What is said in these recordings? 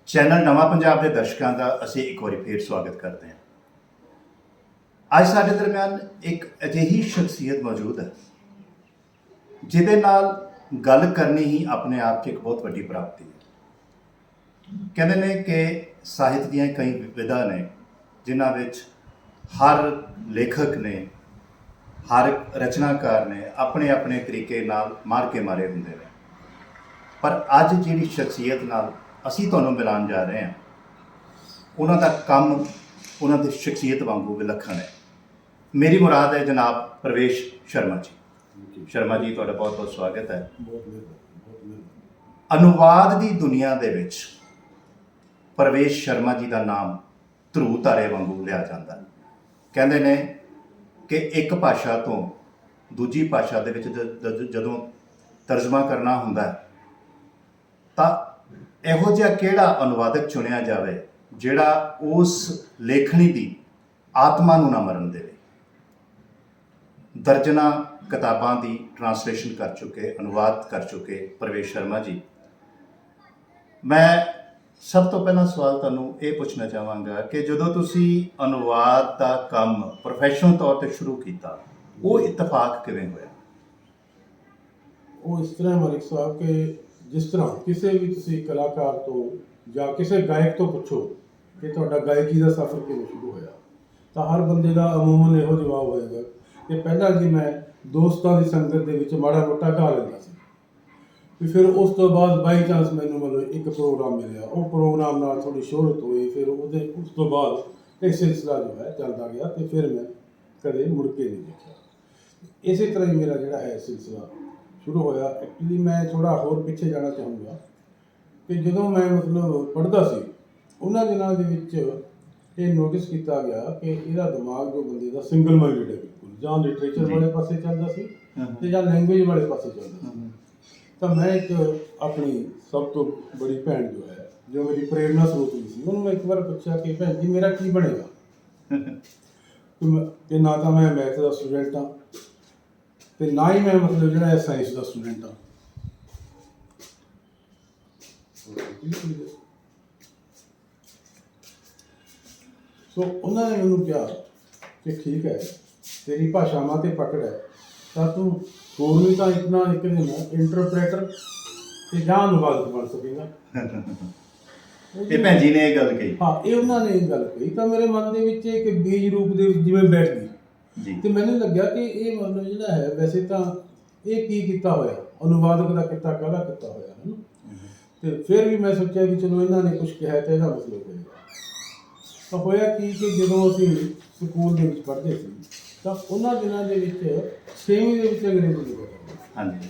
Channel ਨਵਾਂ ਪੰਜਾਬ ਦੇ ਦਰਸ਼ਕਾਂ ਦਾ ਅਸੀਂ ਇੱਕ ਵਾਰੀ ਫੇਰ ਸਵਾਗਤ ਕਰਦੇ ਹਾਂ। ਅੱਜ ਸਾਡੇ ਦਰਮਿਆਨ ਇੱਕ ਅਜਿਹੀ ਸ਼ਖਸੀਅਤ ਮੌਜੂਦ ਹੈ ਜਿਹਦੇ ਨਾਲ ਗੱਲ ਕਰਨੀ ਹੀ ਆਪਣੇ ਆਪ 'ਚ ਇੱਕ ਬਹੁਤ ਵੱਡੀ ਪ੍ਰਾਪਤੀ ਹੈ। ਕਹਿੰਦੇ ਨੇ ਕਿ ਸਾਹਿਤ ਦੀਆਂ ਕਈ ਵਿਧਾ ਨੇ ਜਿਨ੍ਹਾਂ ਵਿੱਚ ਹਰ ਲੇਖਕ ਨੇ, ਹਰ ਰਚਨਾਕਾਰ ਨੇ ਆਪਣੇ ਆਪਣੇ ਤਰੀਕੇ ਨਾਲ ਮਾਰ ਕੇ ਮਾਰੇ ਹੁੰਦੇ ਨੇ, ਪਰ ਅੱਜ ਜਿਹੜੀ ਸ਼ਖਸੀਅਤ ਨਾਲ ਅਸੀਂ ਤੁਹਾਨੂੰ ਮਿਲਾਉਣ ਜਾ ਰਹੇ ਹਾਂ ਉਹਨਾਂ ਦਾ ਕੰਮ ਉਹਨਾਂ ਦੀ ਸ਼ਖਸੀਅਤ ਵਾਂਗੂ ਵਿਲੱਖਣ ਹੈ। ਮੇਰੀ ਮੁਰਾਦ ਹੈ ਜਨਾਬ ਪ੍ਰਵੇਸ਼ ਸ਼ਰਮਾ ਜੀ। ਸ਼ਰਮਾ ਜੀ, ਤੁਹਾਡਾ ਬਹੁਤ ਬਹੁਤ ਸਵਾਗਤ ਹੈ। ਅਨੁਵਾਦ ਦੀ ਦੁਨੀਆ ਦੇ ਵਿੱਚ ਪ੍ਰਵੇਸ਼ ਸ਼ਰਮਾ ਜੀ ਦਾ ਨਾਮ ਧਰੂ ਤਾਰੇ ਵਾਂਗੂ ਲਿਆ ਜਾਂਦਾ ਹੈ। ਕਹਿੰਦੇ ਨੇ ਕਿ ਇੱਕ ਭਾਸ਼ਾ ਤੋਂ ਦੂਜੀ ਭਾਸ਼ਾ ਦੇ ਵਿੱਚ ਜਦੋਂ ਤਰਜਮਾ ਕਰਨਾ ਹੁੰਦਾ ਤਾਂ ਇਹੋ ਜਿਹਾ ਕਿਹੜਾ ਅਨੁਵਾਦਕ ਚੁਣਿਆ ਜਾਵੇ ਜਿਹੜਾ ਉਸ ਲੇਖਣੀ ਦੀ ਆਤਮਾ ਨੂੰ ਨਾ ਮਰਨ ਦੇਵੇ। ਦਰਜਨਾਂ ਕਿਤਾਬਾਂ ਦੀ ਟ੍ਰਾਂਸਲੇਸ਼ਨ ਕਰ ਚੁੱਕੇ, ਅਨੁਵਾਦ ਕਰ ਚੁੱਕੇ ਪ੍ਰਵੇਸ਼ ਸ਼ਰਮਾ ਜੀ। ਮੈਂ ਸਭ ਤੋਂ ਪਹਿਲਾਂ ਸਵਾਲ ਤੁਹਾਨੂੰ ਇਹ ਪੁੱਛਣਾ ਚਾਹਾਂਗਾ ਕਿ ਜਦੋਂ ਤੁਸੀਂ ਅਨੁਵਾਦ ਦਾ ਕੰਮ ਪ੍ਰੋਫੈਸ਼ਨਲ ਤੌਰ ਤੇ ਸ਼ੁਰੂ ਕੀਤਾ, ਉਹ ਇਤਫਾਕ ਕਿਵੇਂ ਹੋਇਆ? ਉਹ ਇਸ ਤਰ੍ਹਾਂ ਮਲਿਕ ਸਾਹਿਬ ਕਿ ਜਿਸ ਤਰ੍ਹਾਂ ਕਿਸੇ ਵੀ ਤੁਸੀਂ ਕਲਾਕਾਰ ਤੋਂ ਜਾਂ ਕਿਸੇ ਗਾਇਕ ਤੋਂ ਪੁੱਛੋ ਕਿ ਤੁਹਾਡਾ ਗਾਇਕੀ ਦਾ ਸਫ਼ਰ ਕਿਵੇਂ ਸ਼ੁਰੂ ਹੋਇਆ, ਤਾਂ ਹਰ ਬੰਦੇ ਦਾ ਅਮੂਮਨ ਇਹੋ ਜਵਾਬ ਹੋਏਗਾ ਕਿ ਪਹਿਲਾਂ ਜੀ ਮੈਂ ਦੋਸਤਾਂ ਦੀ ਸੰਗਤ ਦੇ ਵਿੱਚ ਮਾੜਾ ਮੋਟਾ ਗਾ ਲੈਂਦਾ ਸੀ, ਵੀ ਫਿਰ ਉਸ ਤੋਂ ਬਾਅਦ ਬਾਈ ਚਾਂਸ ਮੈਨੂੰ ਮਤਲਬ ਇੱਕ ਪ੍ਰੋਗਰਾਮ ਮਿਲਿਆ, ਉਹ ਪ੍ਰੋਗਰਾਮ ਨਾਲ ਥੋੜ੍ਹੀ ਸ਼ੋਹਰਤ ਹੋਈ, ਫਿਰ ਉਸ ਤੋਂ ਬਾਅਦ ਇਹ ਸਿਲਸਿਲਾ ਜੋ ਹੈ ਚੱਲਦਾ ਗਿਆ ਅਤੇ ਫਿਰ ਮੈਂ ਕਦੇ ਮੁੜ ਕੇ ਨਹੀਂ ਦੇਖਿਆ। ਇਸੇ ਤਰ੍ਹਾਂ ਹੀ ਮੇਰਾ ਜਿਹੜਾ ਹੈ ਸਿਲਸਿਲਾ ਸ਼ੁਰੂ ਹੋਇਆ। ਐਕਚੁਅਲੀ ਮੈਂ ਥੋੜ੍ਹਾ ਹੋਰ ਪਿੱਛੇ ਜਾਣਾ ਚਾਹੂੰਗਾ ਕਿ ਜਦੋਂ ਮੈਂ ਮਤਲਬ ਪੜ੍ਹਦਾ ਸੀ ਉਹਨਾਂ ਦਿਨਾਂ ਦੇ ਵਿੱਚ ਇਹ ਨੋਟਿਸ ਕੀਤਾ ਗਿਆ ਕਿ ਇਹਦਾ ਦਿਮਾਗ ਜੋ ਬੰਦੇ ਦਾ ਸਿੰਗਲ ਮਾਈਂਡਡ ਹੈ, ਬਿਲਕੁਲ ਜਾਂ ਲਿਟਰੇਚਰ ਵਾਲੇ ਪਾਸੇ ਚੱਲਦਾ ਸੀ ਅਤੇ ਜਾਂ ਲੈਂਗੁਏਜ ਵਾਲੇ ਪਾਸੇ ਚੱਲਦਾ ਸੀ। ਤਾਂ ਮੈਂ ਇੱਕ ਆਪਣੀ ਸਭ ਤੋਂ ਬੜੀ ਭੈਣ ਜੋ ਹੈ, ਜੋ ਮੇਰੀ ਪ੍ਰੇਰਨਾ ਸਰੋਤ ਹੋਈ ਸੀ, ਉਹਨੂੰ ਮੈਂ ਇੱਕ ਵਾਰ ਪੁੱਛਿਆ ਕਿ ਭੈਣ ਜੀ ਮੇਰਾ ਕੀ ਬਣੇਗਾ? ਕਿ ਨਾ ਤਾਂ ਮੈਂ ਮੈਥ ਦਾ ਸਟੂਡੈਂਟ ਹਾਂ ਅਤੇ ਨਾ ਹੀ ਮੈਂ ਮਤਲਬ ਜਿਹੜਾ ਹੈ ਸਾਇੰਸ ਦਾ ਸਟੂਡੈਂਟ ਹਾਂ। ਸੋ ਉਹਨਾਂ ਨੇ ਮੈਨੂੰ ਕਿਹਾ ਕਿ ਠੀਕ ਹੈ, ਤੇਰੀ ਭਾਸ਼ਾਵਾਂ 'ਤੇ ਪਕੜ ਹੈ ਤਾਂ ਤੂੰ ਹੋਰ ਵੀ ਤਾਂ ਇੱਕ ਦਿਨ ਇੰਟਰਪ੍ਰੇਟਰ ਅਤੇ ਜਾਂ ਅਨੁਵਾਦਕ ਬਣ ਸਕੇਗਾ। ਇਹ ਭੈਣ ਜੀ ਨੇ ਇਹ ਗੱਲ ਕਹੀ? ਹਾਂ, ਇਹ ਉਹਨਾਂ ਨੇ ਇਹ ਗੱਲ ਕਹੀ ਤਾਂ ਮੇਰੇ ਮਨ ਦੇ ਵਿੱਚ ਇੱਕ ਬੀਜ ਰੂਪ ਦੇ ਵਿੱਚ ਜਿਵੇਂ ਬੈਠ ਗਈ ਅਤੇ ਮੈਨੂੰ ਲੱਗਿਆ ਕਿ ਇਹ ਮਤਲਬ ਜਿਹੜਾ ਹੈ ਵੈਸੇ ਤਾਂ ਇਹ ਕੀ ਕੀਤਾ ਹੋਇਆ, ਅਨੁਵਾਦਕ ਦਾ ਕਿੱਤਾ ਕਾਹਦਾ ਕੀਤਾ ਹੋਇਆ ਹੈ ਨਾ। ਅਤੇ ਫਿਰ ਵੀ ਮੈਂ ਸੋਚਿਆ ਵੀ ਚਲੋ ਇਹਨਾਂ ਨੇ ਕੁਛ ਕਿਹਾ ਤਾਂ ਇਹਦਾ ਮਤਲਬ ਹੋਏਗਾ। ਤਾਂ ਹੋਇਆ ਕੀ ਕਿ ਜਦੋਂ ਅਸੀਂ ਸਕੂਲ ਦੇ ਵਿੱਚ ਪੜ੍ਹਦੇ ਸੀ ਤਾਂ ਉਹਨਾਂ ਦਿਨਾਂ ਦੇ ਵਿੱਚ 6ਵੀਂ ਦੇ ਵਿੱਚ ਅੰਗਰੇਜ਼ੀ ਲਿਖਿਆ। ਹਾਂਜੀ।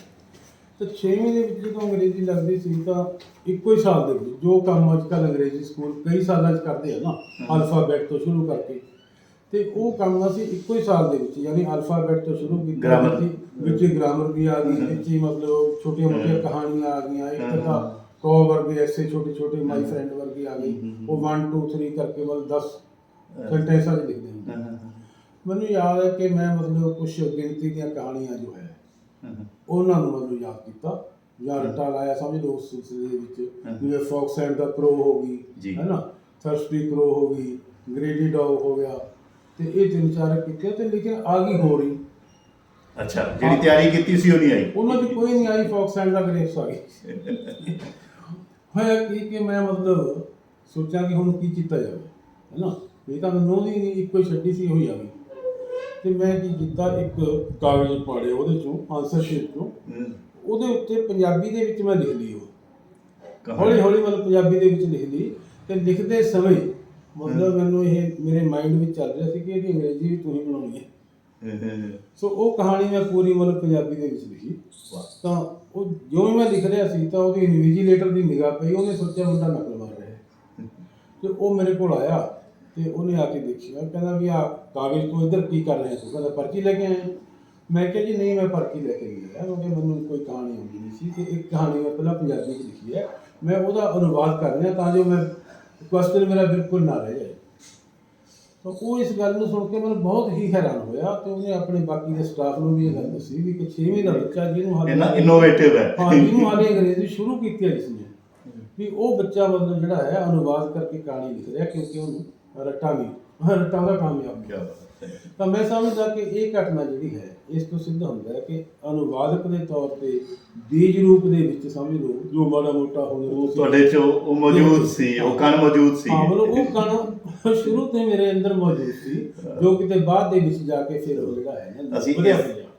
ਤਾਂ 6ਵੀਂ ਦੇ ਵਿੱਚ ਜਦੋਂ ਅੰਗਰੇਜ਼ੀ ਲੱਗਦੀ ਸੀ ਤਾਂ ਇੱਕੋ ਹੀ ਸਾਲ ਦੇ ਵਿੱਚ ਜੋ ਕੰਮ ਅੱਜ ਕੱਲ੍ਹ ਅੰਗਰੇਜ਼ੀ ਸਕੂਲ ਕਈ ਸਾਲਾਂ 'ਚ ਕਰਦੇ ਆ ਨਾ, ਅਲਫਾਬੈਟ ਤੋਂ ਸ਼ੁਰੂ ਕਰਕੇ, ਅਤੇ ਉਹ ਕੰਮ ਅਸੀਂ ਇੱਕੋ ਹੀ ਸਾਲ ਦੇ ਵਿੱਚ ਯਾਨੀ ਅਲਫਾਬੈਟ ਤੋਂ ਸ਼ੁਰੂ ਕੀਤਾ, ਵਿੱਚ ਗ੍ਰਾਮਰ ਵੀ ਆ ਗਈ, ਵਿੱਚ ਹੀ ਮਤਲਬ ਛੋਟੀਆਂ ਮੋਟੀਆਂ ਕਹਾਣੀਆਂ ਆ ਗਈਆਂ, ਇੱਕ ਤਾਂ ਕੋ ਵਰਗੇ ਐਸੇ ਛੋਟੇ ਛੋਟੇ ਮਾਈ ਫਰੈਂਡ ਵਰਗੀ ਆ ਗਈ, ਉਹ 1 2 3 ਕਰਕੇ ਮਤਲਬ 10 ਸੈਂਟੈਂਸਾਂ 'ਚ ਲਿਖਦੇ ਹੁੰਦੇ। ਮੈਨੂੰ ਯਾਦ ਹੈ ਕਿ ਮੈਂ ਮਤਲਬ ਕੁਛ ਗਿਣਤੀ ਦੀਆਂ ਕਹਾਣੀਆਂ ਜੋ ਹੈ ਉਹਨਾਂ ਨੂੰ ਮਤਲਬ ਯਾਦ ਕੀਤਾ ਜਾਂ ਰੱਟਾ ਲਾਇਆ, ਸਮਝ ਲਓ ਉਸ ਸਿਲਸਿਲੇ ਦੇ ਵਿੱਚ। ਜਿਵੇਂ ਫੌਕਸ ਐਂਡ ਦਾ ਕਰੋ ਹੋ ਗਈ ਹੈ ਨਾ, ਥਰਸਟੀ ਕਰੋ ਹੋ ਗਈ, ਗ੍ਰੇਡੀ ਡੌਗ ਹੋ ਗਿਆ, ਅਤੇ ਇਹ 3-4 ਕੀਤੇ ਅਤੇ ਲੇਕਿਨ ਆ ਗਈ ਹੋ ਰਹੀ। ਅੱਛਾ, ਜਿਹੜੀ ਤਿਆਰੀ ਕੀਤੀ ਸੀ ਉਹ ਨਹੀਂ ਆਈ? ਉਹਨਾਂ ਦੀ ਕੋਈ ਨਹੀਂ ਆਈ, ਫੌਕਸ ਐਂਡ ਦਾ ਗ੍ਰੇਪਸ ਆ ਗਈ। ਹੋਇਆ ਕੀ ਕਿ ਮੈਂ ਮਤਲਬ ਸੋਚਾਂ ਕਿ ਹੁਣ ਕੀ ਕੀਤਾ ਜਾਵੇ, ਹੈ ਨਾ। ਇਹ ਤਾਂ ਮੈਨੂੰ ਦੀ ਨਹੀਂ ਇੱਕੋ ਹੀ ਛੱਡੀ ਸੀ, ਉਹੀ ਆ ਗਈ। ਅਤੇ ਮੈਂ ਕੀ ਕੀਤਾ, ਇੱਕ ਕਾਗਜ਼ ਪਾੜਿਆ ਉਹਦੇ 'ਚੋਂ ਆਨਸਰ ਸ਼ੀਟ 'ਚੋਂ, ਉਹਦੇ ਉੱਤੇ ਪੰਜਾਬੀ ਦੇ ਵਿੱਚ ਮੈਂ ਲਿਖ ਲਈ, ਉਹ ਹੌਲੀ ਹੌਲੀ ਮਤਲਬ ਪੰਜਾਬੀ ਦੇ ਵਿੱਚ ਲਿਖ ਲਈ। ਅਤੇ ਲਿਖਦੇ ਸਮੇਂ ਮਤਲਬ ਮੈਨੂੰ ਇਹ ਮੇਰੇ ਮਾਈਂਡ ਵਿੱਚ ਚੱਲ ਰਿਹਾ ਸੀ ਕਿ ਇਹਦੀ ਅੰਗਰੇਜ਼ੀ ਵੀ ਤੂੰ ਹੀ ਬਣਾਉਣੀ ਹੈ। ਸੋ ਉਹ ਕਹਾਣੀ ਮੈਂ ਪੂਰੀ ਮਤਲਬ ਪੰਜਾਬੀ ਦੇ ਵਿੱਚ ਲਿਖੀ। ਤਾਂ ਉਹ ਜਿਉਂ ਮੈਂ ਲਿਖ ਰਿਹਾ ਸੀ ਤਾਂ ਉਹਦੀ ਇਨਵੀਜੀਲੇਟਰ ਦੀ ਨਿਗਾਹ ਪਈ, ਉਹਨੇ ਸੋਚਿਆ ਮੁੰਡਾ ਨਕਲ ਮਾਰ ਰਿਹਾ ਹੈ, ਅਤੇ ਉਹ ਮੇਰੇ ਕੋਲ ਆਇਆ ਅਤੇ ਉਹਨੇ ਆ ਕੇ ਦੇਖਿਆ, ਕਹਿੰਦਾ ਵੀ ਆਹ ਕਾਗਜ਼ ਤੋਂ ਇੱਧਰ ਕੀ ਕਰ ਰਿਹਾ ਤੂੰ? ਕਹਿੰਦਾ ਪਰਚੀ ਲੈ ਕੇ ਆਇਆ। ਮੈਂ ਕਿਹਾ ਜੀ ਨਹੀਂ, ਮੈਂ ਪਰਚੀ ਲੈ ਕੇ ਨਹੀਂ ਆਇਆ, ਕਿਉਂਕਿ ਮੈਨੂੰ ਕੋਈ ਕਹਾਣੀ ਆਉਂਦੀ ਨਹੀਂ ਸੀ, ਅਤੇ ਇੱਕ ਕਹਾਣੀ ਮੈਂ ਪਹਿਲਾਂ ਪੰਜਾਬੀ 'ਚ ਲਿਖੀ ਹੈ, ਮੈਂ ਉਹਦਾ ਅਨੁਵਾਦ ਕਰ ਰਿਹਾ ਤਾਂ ਜੋ ਮੈਂ ਕੁਐਸਚਨ ਮੇਰਾ ਬਿਲਕੁਲ ਨਾ ਰਹਿ ਜਾਏ। ਤਾਂ ਉਹ ਇਸ ਗੱਲ ਨੂੰ ਸੁਣ ਕੇ ਮੈਨੂੰ ਬਹੁਤ ਹੀ ਹੈਰਾਨ ਹੋਇਆ, ਅਤੇ ਉਹਨੇ ਆਪਣੇ ਬਾਕੀ ਦੇ ਸਟਾਫ ਨੂੰ ਵੀ ਇਹ ਗੱਲ ਦੱਸੀ ਵੀ ਕਿ 6ਵੀਂ ਦਾ ਬੱਚਾ ਜਿਹਨੂੰ ਹਾਲੇ ਇਨੋਵੇਟਿਵ ਹੈ, ਹਾਂ, ਜਿਹਨੂੰ ਹਾਲੇ ਅੰਗਰੇਜ਼ੀ ਸ਼ੁਰੂ ਕੀਤੀ ਹੈ ਜਿਸਨੇ, ਵੀ ਉਹ ਬੱਚਾ ਮਤਲਬ ਜਿਹੜਾ ਹੈ ਅਨੁਵਾਦ ਕਰਕੇ ਕਹਾਣੀ ਲਿਖ ਰਿਹਾ, ਕਿਉਂਕਿ ਉਹਨੂੰ ਰੱਟਾਂ ਦਾ ਕਾਮਯਾਬ ਕਿਆ ਬਾਤ ਹੈ। ਤਾਂ ਮੈਂ ਸਮਝਦਾ ਕਿ ਇਹ ਘਟਨਾ ਜਿਹੜੀ ਹੈ ਇਸ ਤੋਂ ਸਿੱਧ ਹੁੰਦਾ ਹੈ ਕਿ ਅਨੁਵਾਦਕ ਦੇ ਤੌਰ ਤੇ ਬੀਜ ਰੂਪ ਦੇ ਵਿੱਚ ਸਮਝ ਲਓ ਜੋ ਮਾੜਾ ਮੋਟਾ ਉਹ ਤੁਹਾਡੇ 'ਚ ਉਹ ਮੌਜੂਦ ਸੀ, ਉਹ ਕਣ ਮੌਜੂਦ ਸੀ। ਹਾਂ, ਮਤਲਬ ਉਹ ਕਣ ਸ਼ੁਰੂ ਤੋਂ ਮੇਰੇ ਅੰਦਰ ਮੌਜੂਦ ਸੀ, ਜੋ ਕਿਤੇ ਬਾਅਦ ਦੇ ਵਿੱਚ ਜਾ ਕੇ ਫਿਰ ਉਹ ਜਿਹੜਾ ਹੈ ਨਾ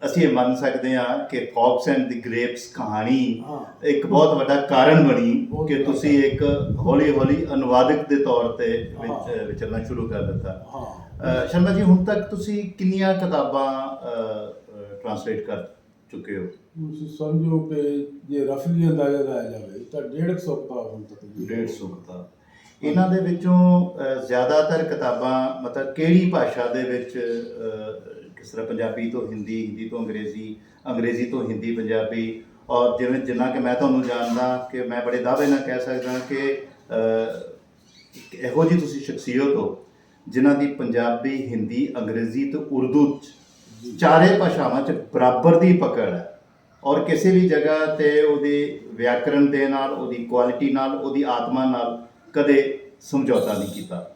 ਅਸੀਂ ਇਹ ਮੰਨ ਸਕਦੇ ਹਾਂ ਕਿ ਫੌਕਸ ਐਂਡ ਦੀ ਗ੍ਰੇਪਸ ਕਹਾਣੀ ਹਾਂ। ਇੱਕ ਬਹੁਤ ਵੱਡਾ ਕਾਰਨ ਬਣੀ ਬਹੁਤ ਕਿ ਵੱਡਾ ਤੁਸੀਂ ਇੱਕ ਹੌਲੀ ਅਨੁਵਾਦਕ ਦੇ ਤੌਰ ਤੇ ਹਾਂ। ਵਿਚਰਨਾ ਸ਼ੁਰੂ ਕਰ ਦਿੱਤਾ। ਹਾਂ। ਸ਼ਰਮਾ ਜੀ, ਹੁਣ ਤੱਕ ਤੁਸੀਂ ਕਿੰਨੀਆਂ ਕਿਤਾਬਾਂ ਟ੍ਰਾਂਸਲੇਟ ਕਰ ਚੁੱਕੇ ਹੋ? ਤੁਸੀਂ ਸਮਝੋ ਕਿ ਜੇ ਰਫਲੀ ਅੰਦਾਜ਼ਾ ਲਾਇਆ ਜਾਵੇ ਤਾਂ 150 ਕਿਤਾਬ ਹੁਣ ਤੱਕ 150 ਕਿਤਾਬ। ਇਹਨਾਂ ਦੇ ਵਿੱਚੋਂ ਜ਼ਿਆਦਾਤਰ ਕਿਤਾਬਾਂ ਮਤਲਬ ਕਿਹੜੀ ਭਾਸ਼ਾ ਦੇ ਵਿੱਚ, ਕਿਸ ਤਰ੍ਹਾਂ ਪੰਜਾਬੀ ਤੋਂ ਹਿੰਦੀ, ਹਿੰਦੀ ਤੋਂ ਅੰਗਰੇਜ਼ੀ, ਅੰਗਰੇਜ਼ੀ ਤੋਂ ਹਿੰਦੀ ਪੰਜਾਬੀ, ਔਰ ਜਿਵੇਂ ਜਿੰਨਾ ਕਿ ਮੈਂ ਤੁਹਾਨੂੰ ਜਾਣਦਾ ਕਿ ਮੈਂ ਬੜੇ ਦਾਅਵੇ ਨਾਲ ਕਹਿ ਸਕਦਾ ਕਿ ਇਹੋ ਜਿਹੀ ਤੁਸੀਂ ਸ਼ਖਸੀਅਤ ਹੋ ਜਿਨ੍ਹਾਂ ਦੀ ਪੰਜਾਬੀ, ਹਿੰਦੀ, ਅੰਗਰੇਜ਼ੀ ਤੇ ਉਰਦੂ ਚਾਰੇ ਭਾਸ਼ਾਵਾਂ 'ਚ ਬਰਾਬਰ ਦੀ ਪਕੜ ਹੈ, ਔਰ ਕਿਸੇ ਵੀ ਜਗ੍ਹਾ ਤੇ ਉਹਦੀ ਵਿਆਕਰਣ ਦੇ ਨਾਲ, ਉਹਦੀ ਕੁਆਲਿਟੀ ਨਾਲ, ਉਹਦੀ ਆਤਮਾ ਨਾਲ ਕਦੇ ਸਮਝੌਤਾ ਨਹੀਂ ਕੀਤਾ।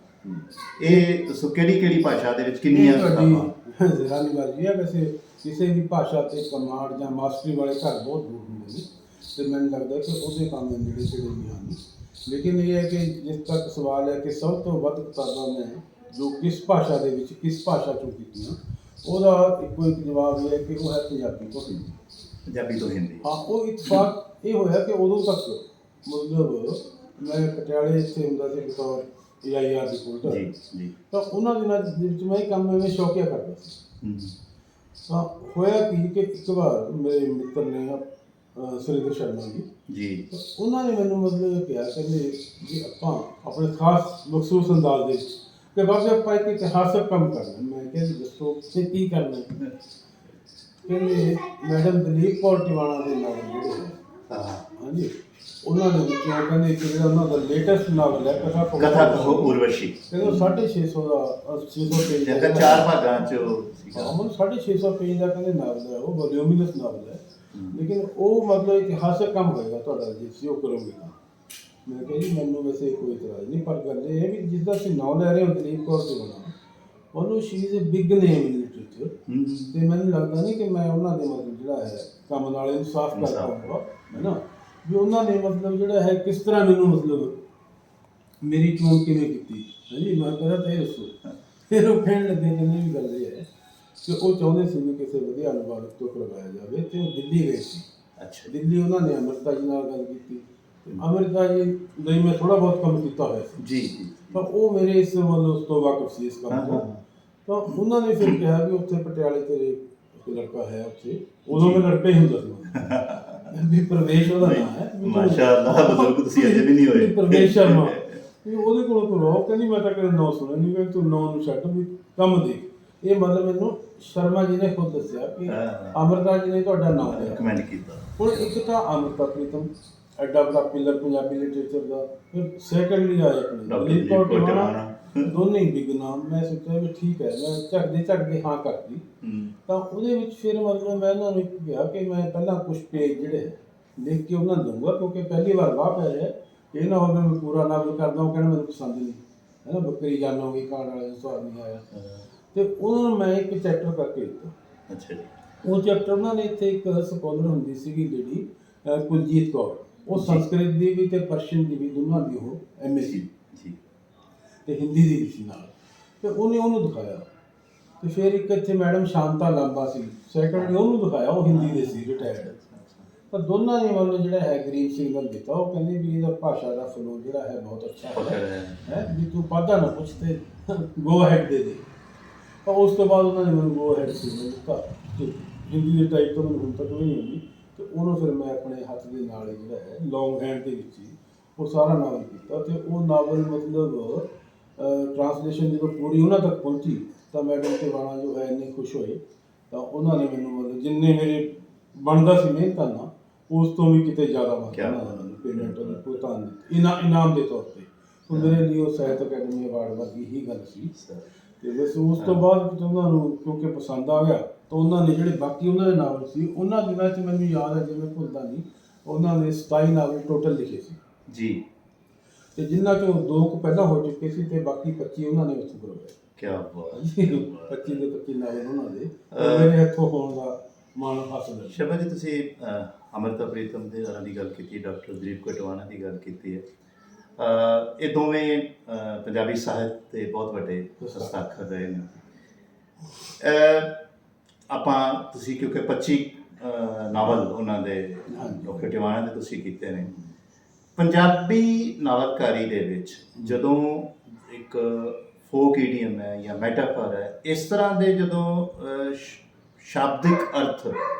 ਇਹ ਦੱਸੋ ਕਿਹੜੀ ਭਾਸ਼ਾ ਦੇ ਵਿੱਚ ਕਿੰਨੀਆਂ ਕਿਤਾਬਾਂ? ਜ਼ਰਾਨੀ ਮਰਜ਼ੀ ਹੈ। ਵੈਸੇ ਕਿਸੇ ਵੀ ਭਾਸ਼ਾ ਤੇ ਕਮਾਂਡ ਜਾਂ ਮਾਸਟਰੀ ਵਾਲੇ ਘਰ ਬਹੁਤ ਦੂਰ ਹੁੰਦੇ ਨੇ, ਤੇ ਮੈਨੂੰ ਲੱਗਦਾ ਕਿ ਉਹਦੇ ਕੰਮ ਨੇੜੇ ਤੇੜੇ ਵੀ ਹਨ। ਲੇਕਿਨ ਇਹ ਹੈ ਕਿ ਜਿਸ ਤੱਕ ਸਵਾਲ ਹੈ ਕਿ ਸਭ ਤੋਂ ਵੱਧ ਕਿਤਾਬਾਂ ਮੈਂ ਜੋ ਕਿਸ ਭਾਸ਼ਾ ਦੇ ਵਿੱਚ ਕਿਸ ਭਾਸ਼ਾ ਚੋਂ ਕੀਤੀਆਂ, ਉਹਦਾ ਇੱਕੋ ਇੱਕ ਜਵਾਬ ਇਹ ਹੈ ਕਿ ਉਹ ਹੈ ਪੰਜਾਬੀ ਤੋਂ ਹਿੰਦੀ। ਪੰਜਾਬੀ ਤੋਂ ਹਿੰਦੀ। ਹਾਂ, ਉਹ ਇਤਫਾਕ ਇਹ ਹੋਇਆ ਕਿ ਉਦੋਂ ਤੱਕ ਮਤਲਬ ਮੈਂ ਪਟਿਆਲੇ ਇੱਥੇ ਹੁੰਦਾ ਸੀ ਬਤੌਰ AIR ਰਿਪੋਰਟਰ ਜੀ। ਤਾਂ ਉਹਨਾਂ ਦਿਨਾਂ ਦੇ ਵਿੱਚ ਮੈਂ ਇਹ ਕੰਮ ਐਵੇਂ ਸ਼ੌਕੀਆ ਕਰਦਾ ਸੀ। ਤਾਂ ਹੋਇਆ ਕਿ ਇੱਕ ਵਾਰ ਮੇਰੇ ਮਿੱਤਰ ਨੇ ਸੁਰਿੰਦਰ ਸ਼ਰਮਾ ਜੀ, ਉਹਨਾਂ ਨੇ ਮੈਨੂੰ ਮਤਲਬ ਇਹ ਕਿਹਾ, ਕਹਿੰਦੇ ਵੀ ਆਪਾਂ ਆਪਣੇ ਖਾਸ ਮਖਸੂਸ ਅੰਦਾਜ਼ ਦੇ ਵਿੱਚ ਕਿ ਬਾਬੇ ਆਪਾਂ ਇੱਕ ਇਤਿਹਾਸਕ ਕੰਮ ਕਰਨਾ। ਮੈਂ ਕਿਹਾ ਜੀ ਦੱਸੋ ਕਿ ਕੀ ਕਰਨਾ? ਕਹਿੰਦੇ ਮੈਡਮ ਦਲੀਪ ਕੌਰ ਟਿਵਾਣਾ ਦੇ ਨਾਵਲ ਜਿਹੜੇ ਹੈ, ਹਾਂਜੀ, ਉਹਨਾਂ ਦੇ ਵਿੱਚੋਂ ਕਹਿੰਦੇ ਕਿ ਜਿਹੜਾ ਉਹਨਾਂ ਦਾ ਲੇਟੈਸਟ ਨਾਵਲ ਹੈ ਕਥਾ ਕਹੋ ਉਰਵਸ਼ੀ, ਕਹਿੰਦੇ 650 ਦਾ 600 ਪੇਜ ਜਿਹੜਾ 4 ਭਾਗਾਂ 'ਚ ਸੀਗਾ। ਹਾਂ, 650 ਪੇਜ ਦਾ ਕਹਿੰਦੇ ਨਾਵਲ ਹੈ, ਉਹ ਵੋਲਿਊਮੀਨਸ ਨਾਵਲ ਹੈ। ਲੇਕਿਨ ਉਹ ਮਤਲਬ ਇਤਿਹਾਸਕ ਕੰਮ ਹੋਏਗਾ ਤੁਹਾਡਾ ਜੇ ਤੁਸੀਂ ਉਹ ਕਰੋਗੇ ਤਾਂ। ਮੈਂ ਕਿਹਾ ਜੀ ਮੈਨੂੰ ਵੈਸੇ ਕੋਈ ਇਤਰਾਜ਼ ਨਹੀਂ, ਪਰ ਗੱਲ ਇਹ ਹੈ ਵੀ ਜਿਸਦਾ ਅਸੀਂ ਨਾਮ ਲੈ ਰਹੇ ਹਾਂ ਦਲੀਪ ਕੌਰ ਟਿਵਾਣਾ, ਉਹਨੂੰ she is a big name in literature, ਤੇ ਮੈਨੂੰ ਲੱਗਦਾ ਨਹੀਂ ਕਿ ਮੈਂ ਉਹਨਾਂ ਦੇ ਮਤਲਬ ਜਿਹੜਾ ਹੈ ਕੰਮ ਨਾਲ ਇਨਸਾਫ ਕਰ ਪਾਊਂਗਾ, ਹੈ ਨਾ, ਵੀ ਉਹਨਾਂ ਨੇ ਮਤਲਬ ਜਿਹੜਾ ਹੈ ਕਿਸ ਤਰ੍ਹਾਂ ਮੈਨੂੰ ਮਤਲਬ ਮੇਰੀ ਚੋਣ ਕਿਵੇਂ ਕੀਤੀ ਹੈ ਜੀ। ਮੈਂ ਕਹਿੰਦਾ ਤਾਂ ਇਹ ਦੱਸੋ। ਫਿਰ ਉਹ ਕਹਿਣ ਲੱਗੇ ਕਿ ਨਹੀਂ, ਵੀ ਗੱਲ ਇਹ ਹੈ ਕਿ ਉਹ ਚਾਹੁੰਦੇ ਸੀ ਵੀ ਕਿਸੇ ਵਧੀਆ ਅਨੁਵਾਦਕ ਤੋਂ ਕਰਵਾਇਆ ਜਾਵੇ, ਤੇ ਉਹ ਦਿੱਲੀ ਗਏ ਸੀ। ਅੱਛਾ। ਦਿੱਲੀ ਉਹਨਾਂ ਨੇ ਅੰਮ੍ਰਿਤਾ ਜੀ ਨਾਲ ਗੱਲ ਕੀਤੀ, ਅੰਮ੍ਰਿਤਾ ਜੀ ਲਈ ਮੈਂ ਥੋੜ੍ਹਾ ਬਹੁਤ ਕੰਮ ਕੀਤਾ ਹੋਇਆ ਸੀ ਜੀ। ਤਾਂ ਉਹ ਮੇਰੇ ਇਸ ਮਤਲਬ ਉਸ ਤੋਂ ਵਾਕਫ ਸੀ ਇਸ ਕੰਮ ਤੋਂ। ਤਾਂ ਉਹਨਾਂ ਨੇ ਫਿਰ ਕਿਹਾ ਵੀ ਉੱਥੇ ਪਟਿਆਲੇ ਤੇਰੇ ਇੱਕ ਲੜਕਾ ਹੈ ਉੱਥੇ, ਉਦੋਂ ਮੈਂ ਲੜਕਾ ਹੀ ਹੁੰਦਾ ਸੀ ਵੀ ਪ੍ਰਵੇਸ਼ ਉਹਦਾ ਨਾਮ ਹੈ। ਮਾਸ਼ਾਅੱਲਾ, ਬਜ਼ੁਰਗ ਤੁਸੀਂ ਅਜੇ ਵੀ ਨਹੀਂ ਹੋਏ। ਪ੍ਰਵੇਸ਼ ਸ਼ਰਮਾ ਵੀ ਉਹਦੇ ਕੋਲੋਂ ਕਰਵਾਓ। ਕਹਿੰਦੀ ਮੈਂ ਤਾਂ ਕਦੇ ਨਾਂ ਸੁਣਿਆ ਨਹੀਂ, ਕਿ ਤੂੰ ਨਾਂ ਨੂੰ ਛੱਡ ਵੀ ਕੰਮ ਦੇ। ਇਹ ਮਤਲਬ ਮੈਨੂੰ ਸ਼ਰਮਾ ਜੀ ਨੇ ਖੁਦ ਦੱਸਿਆ ਕਿ ਅੰਮ੍ਰਿਤਾ ਜੀ ਨੇ ਤੁਹਾਡਾ ਨਾਮ ਰਿਕਮੈਂਡ ਕੀਤਾ। ਹੁਣ ਇੱਕ ਤਾਂ ਅੰਮ੍ਰਿਤਾ ਪ੍ਰੀਤਮ ਐਡਾ ਵੱਡਾ ਪਿਲਰ ਪੰਜਾਬੀ ਲਿਟਰੇਚਰ ਦਾ, ਫਿਰ ਸੈਕੰਡਲੀ ਆਇਆ ਆਪਣੇ ਦਲੀਪ ਕੌਰ ਟਿਵਾਣਾ, ਦੋਨੇ ਹੀ ਬਿਗ ਨਾਮ। ਮੈਂ ਸੋਚਿਆ ਵੀ ਠੀਕ ਹੈ, ਮੈਂ ਝੱਕਦੇ ਹਾਂ ਕਰਦੀ। ਤਾਂ ਉਹਦੇ ਵਿੱਚ ਫਿਰ ਮਤਲਬ ਮੈਂ ਉਹਨਾਂ ਨੂੰ ਕਿਹਾ ਕਿ ਮੈਂ ਪਹਿਲਾਂ ਕੁਝ ਪੇਜ ਜਿਹੜੇ ਲਿਖ ਕੇ ਉਹਨਾਂ ਨੂੰ ਦਊਂਗਾ, ਕਿਉਂਕਿ ਪਹਿਲੀ ਵਾਰ ਵਾਹ ਪੈ ਰਿਹਾ, ਇਹ ਨਾ ਹੋਵੇ ਮੈਂ ਪੂਰਾ ਨਾਵਲ ਕਰਦਾ ਉਹ ਕਹਿਣਾ ਮੈਨੂੰ ਪਸੰਦ ਨਹੀਂ, ਹੈ ਨਾ, ਬੱਕਰੀ ਜਾਨੋਗੇ ਕਾਣ ਵਾਲੇ ਨੂੰ ਸਵਾਦ ਨਹੀਂ ਆਇਆ। ਤੇ ਉਹਨਾਂ ਨੂੰ ਮੈਂ ਇੱਕ ਚੈਪਟਰ ਕਰਕੇ ਦਿੱਤਾ। ਅੱਛਾ ਜੀ। ਉਹ ਚੈਪਟਰ ਉਹਨਾਂ ਨੇ ਇੱਥੇ ਇੱਕ ਸਕਾਲਰ ਹੁੰਦੀ ਸੀਗੀ ਲੇਡੀ ਕੁਲਜੀਤ ਕੌਰ, ਉਹ ਸੰਸਕ੍ਰਿਤ ਦੀ ਵੀ ਤੇ ਪਰਸ਼ੀਅਨ ਦੀ ਵੀ ਦੋਨਾਂ ਦੀ ਉਹ MA ਸੀ ਤੇ ਹਿੰਦੀ ਦੀ ਵੀ ਸੀ ਨਾਲ, ਤੇ ਉਹਨੇ ਉਹਨੂੰ ਦਿਖਾਇਆ। ਤੇ ਫਿਰ ਇੱਕ ਇੱਥੇ ਮੈਡਮ ਸ਼ਾਂਤਾ ਲਾਂਬਾ ਸੀ, ਸੈਕੰਡ ਉਹਨੂੰ ਦਿਖਾਇਆ, ਉਹ ਹਿੰਦੀ ਦੇ ਸੀ, ਰਿਟਾਇਰਡ। ਤਾਂ ਦੋਨਾਂ ਨੇ ਮਤਲਬ ਜਿਹੜਾ ਹੈ ਗਰੀਬ ਸਿੰਘ ਨੂੰ ਦਿੱਤਾ। ਉਹ ਕਹਿੰਦੇ ਵੀ ਇਹਦਾ ਭਾਸ਼ਾ ਦਾ ਫਲੋ ਜਿਹੜਾ ਹੈ ਬਹੁਤ ਅੱਛਾ ਹੈ, ਵੀ ਤੂੰ ਪਾਦਾ ਨਾ ਪੁੱਛ ਤੇ ਗੋ ਹੈਡ ਦੇ ਦੇ। ਤਾਂ ਉਸ ਤੋਂ ਬਾਅਦ ਉਹਨਾਂ ਨੇ ਮੈਨੂੰ ਗੋ ਹੈਡ ਸੀ ਦਿੱਤਾ। ਹਿੰਦੀ ਦੇ ਟਾਈਪ ਤੋਂ ਮੈਨੂੰ ਹੁਣ ਤੱਕ ਵੀ ਨਹੀਂ ਹੁੰਦੀ, ਤੇ ਉਹਨੂੰ ਫਿਰ ਮੈਂ ਆਪਣੇ ਹੱਥ ਦੇ ਨਾਲ ਹੀ ਜਿਹੜਾ ਹੈ ਲੌਂਗ ਹੈਂਡ ਦੇ ਵਿੱਚ ਹੀ ਉਹ ਸਾਰਾ ਨਾਵਲ ਕੀਤਾ। ਤੇ ਉਹ ਨਾਵਲ ਮਤਲਬ ਟ੍ਰਾਂਸਲੇਸ਼ਨ ਜਦੋਂ ਪੂਰੀ ਉਹਨਾਂ ਤੱਕ ਪਹੁੰਚੀ ਤਾਂ ਮੈਡਮ ਟਿਵਾਣਾ ਜੋ ਹੈ ਇੰਨੇ ਖੁਸ਼ ਹੋਏ। ਤਾਂ ਉਹਨਾਂ ਨੇ ਮੈਨੂੰ ਮਤਲਬ ਜਿੰਨੇ ਮੇਰੇ ਬਣਦਾ ਸੀ ਮਿਹਨਤਾਂ ਨਾਲ ਉਸ ਤੋਂ ਵੀ ਕਿਤੇ ਜ਼ਿਆਦਾ ਮੈਨੂੰ ਪੇਮੈਂਟ ਭੁਗਤਾਨ ਦਿੱਤੀ ਇਨਾਮ ਦੇ ਤੌਰ 'ਤੇ। ਤਾਂ ਮੇਰੇ ਲਈ ਉਹ ਸਾਹਿਤ ਅਕੈਡਮੀ ਅਵਾਰਡ ਵਰਗੀ ਹੀ ਗੱਲ ਸੀ। ਤੇ ਬਸ ਉਸ ਤੋਂ ਬਾਅਦ ਉਹਨਾਂ ਨੂੰ ਕਿਉਂਕਿ ਪਸੰਦ ਆ ਗਿਆ, ਤਾਂ ਉਹਨਾਂ ਨੇ ਜਿਹੜੇ ਬਾਕੀ ਉਹਨਾਂ ਦੇ ਨਾਵਲ ਸੀ ਉਹਨਾਂ ਦਿਨਾਂ 'ਚ ਮੈਨੂੰ ਯਾਦ ਹੈ, ਜਿਵੇਂ ਭੁੱਲਦਾ ਨਹੀਂ, ਉਹਨਾਂ ਨੇ 27 ਨਾਵਲ ਟੋਟਲ ਲਿਖੇ ਸੀ ਜੀ। ਤੇ ਜਿਨ੍ਹਾਂ ਚੋਂ 2 ਕੁ ਪਹਿਲਾਂ ਹੋ ਚੁੱਕੇ ਸੀ ਤੇ ਬਾਕੀ 25 ਉਹਨਾਂ ਨੇ ਉੱਥੋਂ ਕਰਵਾਏ। ਕੀ ਬਾਤ। 25 ਦੇ 25 ਨਾਵਲ ਉਹਨਾਂ ਦੇ ਮੇਰੇ ਹੱਥੋਂ ਹੋਣ ਦਾ ਮਾਣ ਹਾਸਲ ਹੈ। ਸ਼ਰਮਾ ਜੀ, ਤੁਸੀਂ ਅੰਮ੍ਰਿਤਾ ਪ੍ਰੀਤਮ ਦੇ ਉਹਨਾਂ ਦੀ ਗੱਲ ਕੀਤੀ, ਡਾਕਟਰ ਦਲੀਪ ਕਟਵਾਣਾ ਦੀ ਗੱਲ ਕੀਤੀ ਹੈ। ਇਹ ਦੋਵੇਂ ਪੰਜਾਬੀ ਸਾਹਿਤ ਦੇ ਬਹੁਤ ਵੱਡੇ ਹਸਤਾਖਰ ਰਹੇ ਨੇ। ਤੁਸੀਂ ਕਿਉਂਕਿ 25 ਨਾਵਲ ਉਹਨਾਂ ਦੇ ਡਾਕਟਰ ਟਿਵਾਣਾ ਦੇ ਤੁਸੀਂ ਕੀਤੇ ਨੇ। ਪੰਜਾਬੀ ਨਾਵਲਕਾਰੀ ਦੇ ਵਿੱਚ ਜਦੋਂ ਇੱਕ ਫੋਕ ਈਡੀਅਮ ਹੈ ਜਾਂ ਮੈਟਾਫਰ ਹੈ, ਇਸ ਤਰ੍ਹਾਂ ਦੇ ਜਦੋਂ ਸ਼ਾਬਦਿਕ ਅਰਥ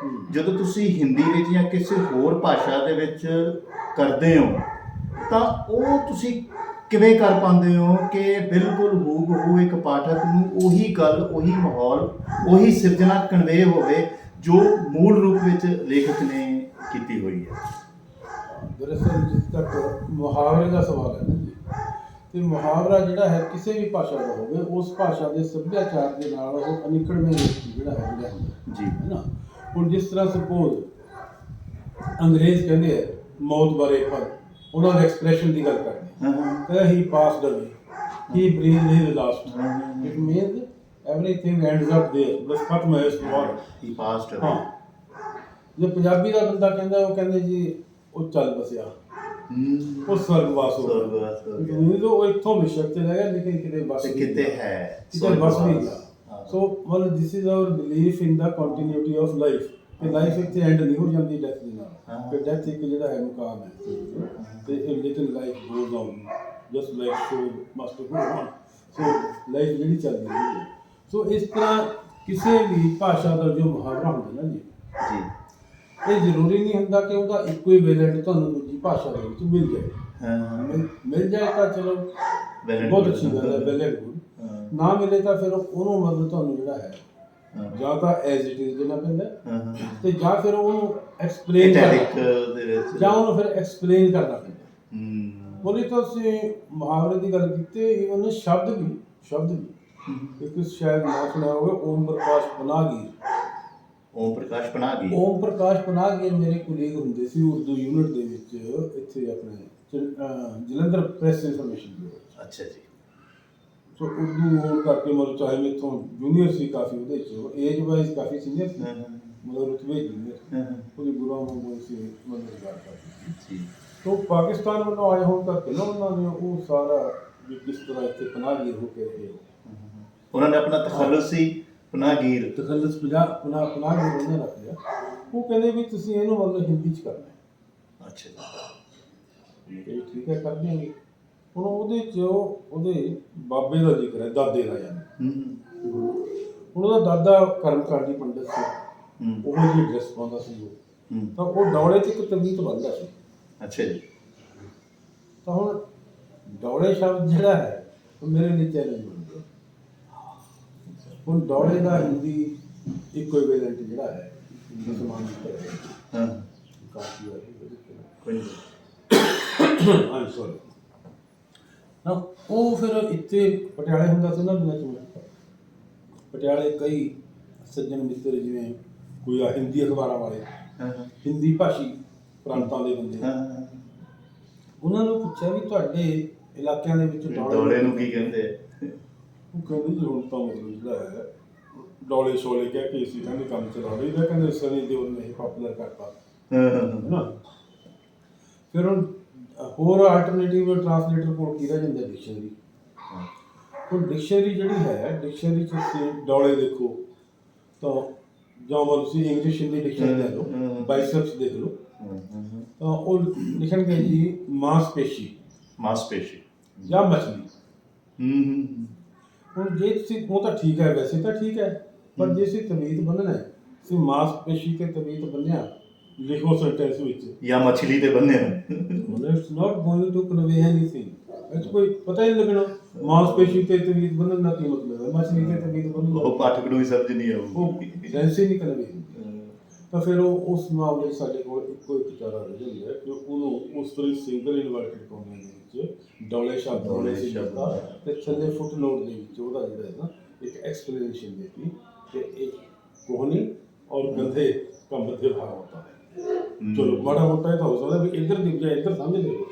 ਜਦੋਂ ਤੁਸੀਂ ਹਿੰਦੀ ਵਿੱਚ ਜਾਂ ਕਿਸੇ ਹੋਰ ਭਾਸ਼ਾ ਦੇ ਵਿੱਚ ਕਰਦੇ ਹੋ ਤਾਂ ਉਹ ਤੁਸੀਂ ਕਿਵੇਂ ਕਰ ਪਾਉਂਦੇ ਹੋ ਕਿ ਬਿਲਕੁਲ ਹੂਬਹੂ ਇੱਕ ਪਾਠਕ ਨੂੰ ਉਹੀ ਗੱਲ, ਉਹੀ ਮਾਹੌਲ, ਉਹੀ ਸਿਰਜਣਾ ਕਨਵੇ ਹੋਵੇ ਜੋ ਮੂਲ ਰੂਪ ਵਿੱਚ ਲੇਖਕ ਨੇ ਕੀਤੀ ਹੋਈ ਹੈ? ਦਰਅਸਲ ਜਿਸ ਤੱਕ ਮੁਹਾਵਰੇ ਦਾ ਸਵਾਲ ਹੈ ਨਾ ਜੀ, ਤੇ ਮੁਹਾਵਰਾ ਜਿਹੜਾ ਹੈ ਕਿਸੇ ਵੀ ਭਾਸ਼ਾ ਦਾ ਹੋਵੇ, ਉਸ ਭਾਸ਼ਾ ਦੇ ਸੱਭਿਆਚਾਰ ਦੇ ਨਾਲ ਉਹ ਅਨਿੱਖੜਵੇਂ ਜਿਹੜਾ ਹੈ ਜੁੜਿਆ ਹੁੰਦਾ ਜੀ, ਹੈ ਨਾ। ਹੁਣ ਜਿਸ ਤਰ੍ਹਾਂ ਸਪੋਜ਼ ਅੰਗਰੇਜ਼ ਕਹਿੰਦੇ ਆ ਮੌਤ ਬਾਰੇ, ਪਰ ਉਹਨਾਂ ਦੇ ਐਕਸਪ੍ਰੈਸ਼ਨ ਦੀ ਗੱਲ ਕਰਦੇ ਆ, he passed away, he breathed his last, it means everything ends up there, ਬਸ ਖਤਮ ਹੈ ਇਸ ਵਾਰ, ਹੀ ਪਾਸਡ। ਹਾਂ, ਜੇ ਪੰਜਾਬੀ ਦਾ ਬੰਦਾ ਕਹਿੰਦਾ, ਉਹ ਕਹਿੰਦੇ ਜੀ ਉਹ ਚੱਲ ਬਸਿਆ, ਉਹ ਸਵਰਗਵਾਸ ਹੋ ਗਿਆ, ਉਹ ਇੱਥੋਂ ਵਿਸ਼ਕ ਤੇ ਰਹਿ ਗਿਆ, ਲੇਕਿਨ ਕਿਤੇ ਬਸ ਕਿਤੇ ਹੈ, ਕਿਤੇ ਬਸ ਨਹੀਂ ਗਿਆ। ਸੋ ਮਤਲਬ this is our belief in the continuity of life, ਕਿ ਲਾਈਫ ਇੱਥੇ ਐਂਡ ਨਹੀਂ ਹੋ ਜਾਂਦੀ ਡੈਥ ਦੇ ਨਾਲ, ਕਿ ਡੈਥ ਇੱਕ ਜਿਹੜਾ ਹੈ ਮੁਕਾਮ ਹੈ, ਤੇ ਲੇਕਿਨ life goes on, just like show must go on. So life ਜਿਹੜੀ ਚੱਲਦੀ ਹੈ। ਸੋ ਇਸ ਤਰ੍ਹਾਂ ਕਿਸੇ ਵੀ ਭਾਸ਼ਾ ਦਾ ਜੋ ਮੁਹਾਵਰਾ ਹੁੰਦਾ ਨਾ ਜੀ, ਇਹ ਜ਼ਰੂਰੀ ਨਹੀਂ ਹੁੰਦਾ ਕਿ ਉਹਦਾ ਇਕੁਇਵਲੈਂਟ ਤੁਹਾਨੂੰ ਦੂਜੀ ਭਾਸ਼ਾ ਦੇ ਵਿੱਚ ਮਿਲ ਜਾਏ। ਮਿਲ ਜਾਏ ਤਾਂ ਚਲੋ ਬਹੁਤ ਅੱਛੀ ਗੱਲ ਹੈ, ਵੈਲ ਐਂਡ ਗੁੱਡ। ਨਾ ਮਿਲੇ ਤਾਂ ਫਿਰ ਉਹਨੂੰ ਮਤਲਬ ਤੁਹਾਨੂੰ ਜਿਹੜਾ ਹੈ ਜਾਂ ਤਾਂ ਐਜ਼ ਇਟ ਇਜ਼ ਦੇਣਾ ਪੈਂਦਾ, ਤੇ ਜਾਂ ਫਿਰ ਉਹਨੂੰ ਐਕਸਪਲੇਨ ਜਾਂ ਉਹਨੂੰ ਫਿਰ ਐਕਸਪਲੇਨ ਕਰਨਾ ਪੈਂਦਾ। ਬੋਲੀ ਤਾਂ ਤੁਸੀਂ ਮੁਹਾਵਰੇ ਦੀ ਗੱਲ ਕੀਤੀ, ਈਵਨ ਸ਼ਬਦ ਵੀ ਇੱਕ ਸ਼ਾਇਦ ਨਾ ਸੁਣਿਆ ਹੋਵੇ, ਓਮ ਪ੍ਰਕਾਸ਼ ਪਨਾਹਗੀਰ। ਓਮ ਪ੍ਰਕਾਸ਼ ਪਨਾਹਗੀਰ ਮੇਰੇ ਕੁਲੀਗ ਹੁੰਦੇ ਸੀ ਉਰਦੂ ਯੂਨਿਟ ਦੇ ਵਿੱਚ, ਇੱਥੇ ਆਪਣੇ ਜਲੰਧਰ ਪ੍ਰੈਸ ਇਨਫੋਰਮੇਸ਼ਨ ਬਿਊਰੋ। ਅੱਛਾ ਜੀ। ਸੋ ਉਰਦੂ ਹੋਣ ਕਰਕੇ ਮਤਲਬ ਚਾਹੇ ਮੇਥੋਂ ਜੂਨੀਅਰ ਸੀ ਕਾਫੀ, ਉਹਦੇ 'ਚ ਏਜ ਵਾਈਜ਼ ਕਾਫੀ ਸੀਨੀਅਰ ਸੀ, ਮਤਲਬ ਰੁਤਬੇ ਜੂਨੀਅਰ, ਉਹਦੀ ਗੁਰਾਂ ਵਾਂਗੂ ਸੀ, ਮਤਲਬ ਗੱਲ ਕਰਦੀ ਸੀ। ਸੋ ਪਾਕਿਸਤਾਨ ਵੱਲੋਂ ਆਏ ਹੋਣ ਕਰਕੇ ਨਾ ਉਹਨਾਂ ਨੇ ਉਹ ਸਾਰਾ ਵੀ ਕਿਸ ਤਰ੍ਹਾਂ ਇੱਥੇ ਪਨਾਹਗੀਰ ਹੋ ਕੇ ਰਹੇ, ਉਹਨਾਂ ਨੇ ਆਪਣਾ ਤਖੱਲੁਸੀ ਪਨਾਹਗੀਰ ਪਨਾਹਗੀਰ ਉਹਨੇ ਰੱਖ ਲਿਆ। ਉਹ ਕਹਿੰਦੇ ਵੀ ਤੁਸੀਂ ਇਹਨੂੰ ਮਤਲਬ ਹਿੰਦੀ 'ਚ ਕਰਨਾ ਹੈ। ਅੱਛਾ ਜੀ, ਠੀਕ ਹੈ, ਕਰ ਦਿਆਂਗੇ। ਹੁਣ ਉਹਦੇ 'ਚ ਉਹਦੇ ਬਾਬੇ ਦਾ ਜ਼ਿਕਰ ਹੈ, ਦਾਦੇ ਦਾ ਯਾਨੀ। ਹੁਣ ਉਹਦਾ ਦਾਦਾ ਕਰਮਕਾਂਡੀ ਪੰਡਤ ਸੀ, ਉਹ ਜਿਹੀ ਡਰੈਸ ਪਾਉਂਦਾ ਸੀ ਉਹ, ਤਾਂ ਉਹ ਡੌਲੇ 'ਚ ਇੱਕ ਤਵੀਤ ਬੰਨ੍ਹਦਾ ਸੀ। ਅੱਛਾ ਜੀ। ਤਾਂ ਹੁਣ ਡੌਲੇ ਸ਼ਬਦ ਜਿਹੜਾ ਹੈ ਉਹ ਮੇਰੇ ਲਈ ਚੈਲੰਜ ਬਣ ਗਿਆ। ਹੁਣ ਡੌਲੇ ਦਾ ਹਿੰਦੀ ਇਕੁਇਵਲੈਂਟ ਜਿਹੜਾ ਹੈ ਮੁਸਲਮਾਨ ਕਾਫੀ ਆਈ ਸੌਰੀ ਨਾ, ਉਹ ਫਿਰ ਇੱਥੇ ਪਟਿਆਲੇ ਹੁੰਦਾ ਸੀ ਨਾ ਦਿਨਾਂ 'ਚ। ਪਟਿਆਲੇ ਕਈ ਸੱਜਣ ਮਿੱਤਰ, ਜਿਵੇਂ ਕੋਈ ਆ ਹਿੰਦੀ ਅਖਬਾਰਾਂ ਵਾਲੇ, ਹਿੰਦੀ ਭਾਸ਼ੀ ਪ੍ਰਾਂਤਾਂ ਦੇ ਬੰਦੇ, ਉਹਨਾਂ ਨੂੰ ਪੁੱਛਿਆ ਵੀ ਤੁਹਾਡੇ ਇਲਾਕਿਆਂ ਦੇ ਵਿੱਚ ਡੌਲੇ ਨੂੰ ਕੀ ਕਹਿੰਦੇ ਆ? ਉਹ ਕਹਿੰਦੇ ਜੀ ਹੁਣ ਤਾਂ ਮਤਲਬ ਜਿਹੜਾ ਹੈ ਡੌਲੇ ਸ਼ੋਲੇ ਕਹਿ ਕੇ ਅਸੀਂ ਕਹਿੰਦੇ ਕੰਮ ਚਲਾ ਰਹੀ ਦਾ, ਕਹਿੰਦੇ ਸਨੀ ਦਿਓਲ ਨੇ ਪਾਪੂਲਰ ਕਰਤਾ ਹੈ ਨਾ। ਫਿਰ ਹੁਣ ਹੋਰ ਆਲਟਰਨੇਟਿਵ ਟਰਾਂਸਲੇਟਰ ਕੋਲ ਕੀ ਰਹਿ ਜਾਂਦਾ? ਡਿਕਸ਼ਨਰੀ। ਹੁਣ ਡਿਕਸ਼ਨਰੀ ਜਿਹੜੀ ਹੈ, ਡਿਕਸ਼ਨਰੀ 'ਚ ਤੁਸੀਂ ਡੌਲੇ ਦੇਖੋ ਤਾਂ ਜਾਂ ਤੁਸੀਂ ਇੰਗਲਿਸ਼ ਹਿੰਦੀ ਡਿਕਸ਼ਨਰੀ ਲੈ ਲਓ, ਬਾਈਸੈਪਸ ਦੇਖ ਲਓ, ਤਾਂ ਉਹ ਲਿਖਣਗੇ ਜੀ ਮਾਸਪੇਸ਼ੀ ਜਾਂ ਮਛਲੀ। ਹੁਣ ਜੇ ਤੁਸੀਂ, ਉਹ ਤਾਂ ਠੀਕ ਹੈ, ਵੈਸੇ ਤਾਂ ਠੀਕ ਹੈ, ਪਰ ਜੇ ਅਸੀਂ ਤਵੀਤ ਬੰਨ੍ਹਣਾ ਹੈ, ਤੁਸੀਂ ਮਾਸਪੇਸ਼ੀ ਤੇ ਤਵੀਤ ਬੰਨ੍ਹਿਆ, ਲਿਖੋ ਸੈਂਟੈਂਸ ਵਿੱਚ, ਜਾਂ ਮਛਲੀ ਤੇ ਬੰਨ੍ਹਿਆ, it's not going to convey anything. ਇਹ ਕੋਈ ਪਤਾ ਹੀ ਨਹੀਂ ਲੱਗਣਾ ਮਾਸਪੇਸ਼ੀ ਤੇ ਤਵੀਤ ਬੰਨ੍ਹਣ ਦਾ ਕੀ ਮਤਲਬ ਹੈ, ਮਛਲੀ ਤੇ ਤਵੀਤ ਬੰਨ੍ਹਣ ਦਾ, ਉਹ ਪਾਠਕ ਨੂੰ ਵੀ ਸਮਝ ਨਹੀਂ ਆਊਗੀ, ਉਹ ਸੈਂਸ ਹੀ ਨਹੀਂ ਕਨਵੇ ਹੁੰਦੀ। ਤਾਂ ਫਿਰ ਉਹ ਉਸ ਮਾਮਲੇ ਸਾਡੇ ਕੋਲ ਇੱਕੋ ਇੱਕ ਚਾਰਾ ਰਹਿ ਜਾਂਦਾ ਕਿ ਉਹਨੂੰ ਉਸ ਤਰ੍ਹਾਂ ਸਿੰਗਲ ਇਨਵਰਟਡ ਕੋਮੇ ਦੇ ਵਿੱਚ ਡੌਲੇ ਸ਼ਬਦ ਦਾ ਤੇ ਥੱਲੇ ਫੁੱਟ ਨੋਟ ਦੇ ਵਿੱਚ ਉਹਦਾ ਜਿਹੜਾ ਹੈ ਨਾ ਇੱਕ ਐਕਸਪਲੇਨੇਸ਼ਨ ਦੇਤੀ ਕਿ ਇਹ ਕੋਹਨੀ ਔਰ ਗੰਧੇ का मध्य भाग होता है। ਚਲੋ ਮਾੜਾ ਮੋਟਾ ਇਹ ਤਾਂ ਹੋ ਸਕਦਾ ਵੀ ਇੱਧਰ ਦੀ ਬਜਾਏ ਇੱਧਰ ਸਮਝ ਲਿਓ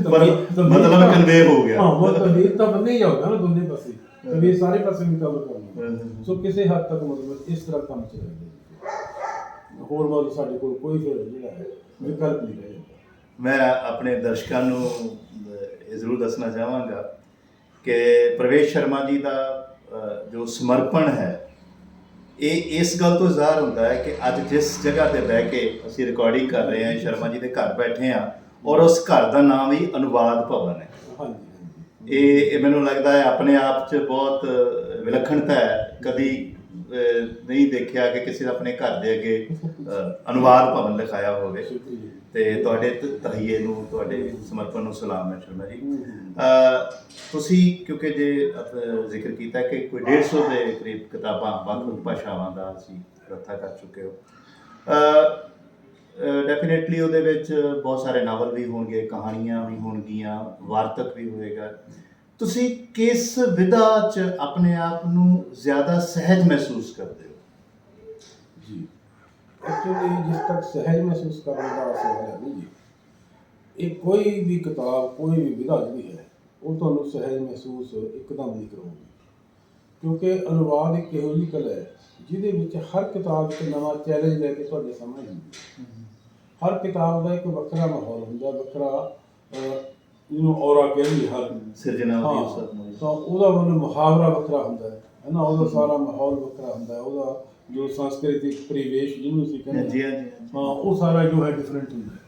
ਪਰ ਮਤਲਬ ਕਨਵੇ ਹੋ ਗਿਆ। ਹਾਂ ਉਹ ਤਬਦੀਲ ਤਾਂ ਬੰਨੇ ਹੀ ਜਾਊਗਾ ਨਾ ਦੋਨੇ ਪਾਸੇ ਤਬਦੀਲ ਸਾਰੇ ਪਾਸੇ ਵੀ ਕਵਰ ਕਰਨਾ। ਸੋ ਕਿਸੇ ਹੱਦ ਤੱਕ ਮਤਲਬ ਇਸ ਤਰ੍ਹਾਂ ਕੰਮ ਚੱਲਦਾ। ਹੋਰ ਬਾਅਦ ਸਾਡੇ ਕੋਲ ਕੋਈ ਫਿਰ ਜਿਹੜਾ ਹੈ ਵਿਕਲਪ ਨਹੀਂ ਰਹਿ ਜਾਂਦਾ। ਮੈਂ ਆਪਣੇ ਦਰਸ਼ਕਾਂ ਨੂੰ ਇਹ ਜ਼ਰੂਰ ਦੱਸਣਾ ਚਾਹਾਂਗਾ ਕਿ ਪ੍ਰਵੇਸ਼ ਸ਼ਰਮਾ ਜੀ ਦਾ ਜੋ ਸਮਰਪਣ ਹੈ ਇਹ ਇਸ ਗੱਲ ਤੋਂ ਜ਼ਾਹਰ ਹੁੰਦਾ ਹੈ ਕਿ ਅੱਜ ਜਿਸ ਜਗ੍ਹਾ ਤੇ ਬਹਿ ਕੇ ਅਸੀਂ ਰਿਕਾਰਡਿੰਗ ਕਰ ਰਹੇ ਹਾਂ, ਸ਼ਰਮਾ ਜੀ ਦੇ ਘਰ ਬੈਠੇ ਹਾਂ ਔਰ ਉਸ ਘਰ ਦਾ ਨਾਮ ਹੀ ਅਨੁਵਾਦ ਭਵਨ ਹੈ। ਹਾਂਜੀ ਇਹ ਮੈਨੂੰ ਲੱਗਦਾ ਹੈ ਆਪਣੇ ਆਪ 'ਚ ਬਹੁਤ ਵਿਲੱਖਣਤਾ ਹੈ। ਕਦੀ ਨਹੀਂ ਦੇਖਿਆ ਕਿ ਕਿਸੇ ਨੇ ਆਪਣੇ ਘਰ ਦੇ ਅੱਗੇ ਅਨੁਵਾਦ ਭਵਨ ਲਿਖਾਇਆ ਹੋਵੇ। ਤੇ ਤੁਹਾਡੇ ਤਹੀਏ ਨੂੰ, ਤੁਹਾਡੇ ਸਮਰਪਣ ਨੂੰ ਸਲਾਮ ਹੈ ਸ਼ਰਮਾ ਜੀ। ਤੁਸੀਂ ਕਿਉਂਕਿ ਜੇ ਜ਼ਿਕਰ ਕੀਤਾ ਕਿ ਕੋਈ 150 ਦੇ ਕਰੀਬ ਕਿਤਾਬਾਂ ਵੱਖ-ਵੱਖ ਭਾਸ਼ਾਵਾਂ ਦਾ ਅਸੀਂ ਰੱਤਾ ਕਰ ਚੁੱਕੇ ਹੋ, ਡੈਫੀਨੇਟਲੀ ਉਹਦੇ ਵਿੱਚ ਬਹੁਤ ਸਾਰੇ ਨਾਵਲ ਵੀ ਹੋਣਗੇ, ਕਹਾਣੀਆਂ ਵੀ ਹੋਣਗੀਆਂ, ਵਾਰਤਕ ਵੀ ਹੋਵੇਗਾ। ਤੁਸੀਂ ਕਿਸ ਵਿਧਾ 'ਚ ਆਪਣੇ ਆਪ ਨੂੰ ਜ਼ਿਆਦਾ ਸਹਿਜ ਮਹਿਸੂਸ ਕਰਦੇ ਹੋ? ਜੀ ਐਕਚੁਅਲੀ ਜਿਸ ਤੱਕ ਸਹਿਜ ਮਹਿਸੂਸ ਕਰਨ ਦਾ ਸਵਾਲ ਹੈ ਨਹੀਂ ਜੀ, ਇਹ ਕੋਈ ਵੀ ਕਿਤਾਬ, ਕੋਈ ਵੀ ਵਿਧਾ ਜਿਹੜੀ ਹੈ ਉਹ ਤੁਹਾਨੂੰ ਸਹਿਜ ਮਹਿਸੂਸ ਇੱਕਦਮ ਨਹੀਂ ਕਰਾਉਗੀ। ਕਿਉਂਕਿ ਅਨੁਵਾਦ ਇੱਕ ਇਹੋ ਜਿਹੀ ਕਲਾ ਹੈ ਜਿਹਦੇ ਵਿੱਚ ਹਰ ਕਿਤਾਬ ਇੱਕ ਨਵਾਂ ਚੈਲੰਜ ਲੈ ਕੇ ਤੁਹਾਡੇ ਸਾਹਮਣੇ ਹੁੰਦੀ ਹੈ। ਹਰ ਕਿਤਾਬ ਦਾ ਇੱਕ ਵੱਖਰਾ ਮਾਹੌਲ ਹੁੰਦਾ, ਵੱਖਰਾ ਜਿਹਨੂੰ ਔਰਾ ਕਹਿੰਦੇ ਹਰ ਸਿਰਜਣਾ ਤਾਂ ਉਹਦਾ ਮਤਲਬ ਮੁਹਾਵਰਾ ਵੱਖਰਾ ਹੁੰਦਾ ਹੈ ਨਾ, ਉਹਦਾ ਸਾਰਾ ਮਾਹੌਲ ਵੱਖਰਾ ਹੁੰਦਾ ਹੈ, ਉਹਦਾ ਜੋ ਸੰਸਕ੍ਰਿਤਿਕ ਪਰਿਵੇਸ਼ ਜਿਹਨੂੰ ਅਸੀਂ ਕਹਿੰਦੇ ਹਾਂ ਉਹ ਸਾਰਾ ਜੋ ਹੈ ਡਿਫਰੈਂਟ ਹੁੰਦਾ ਹੈ।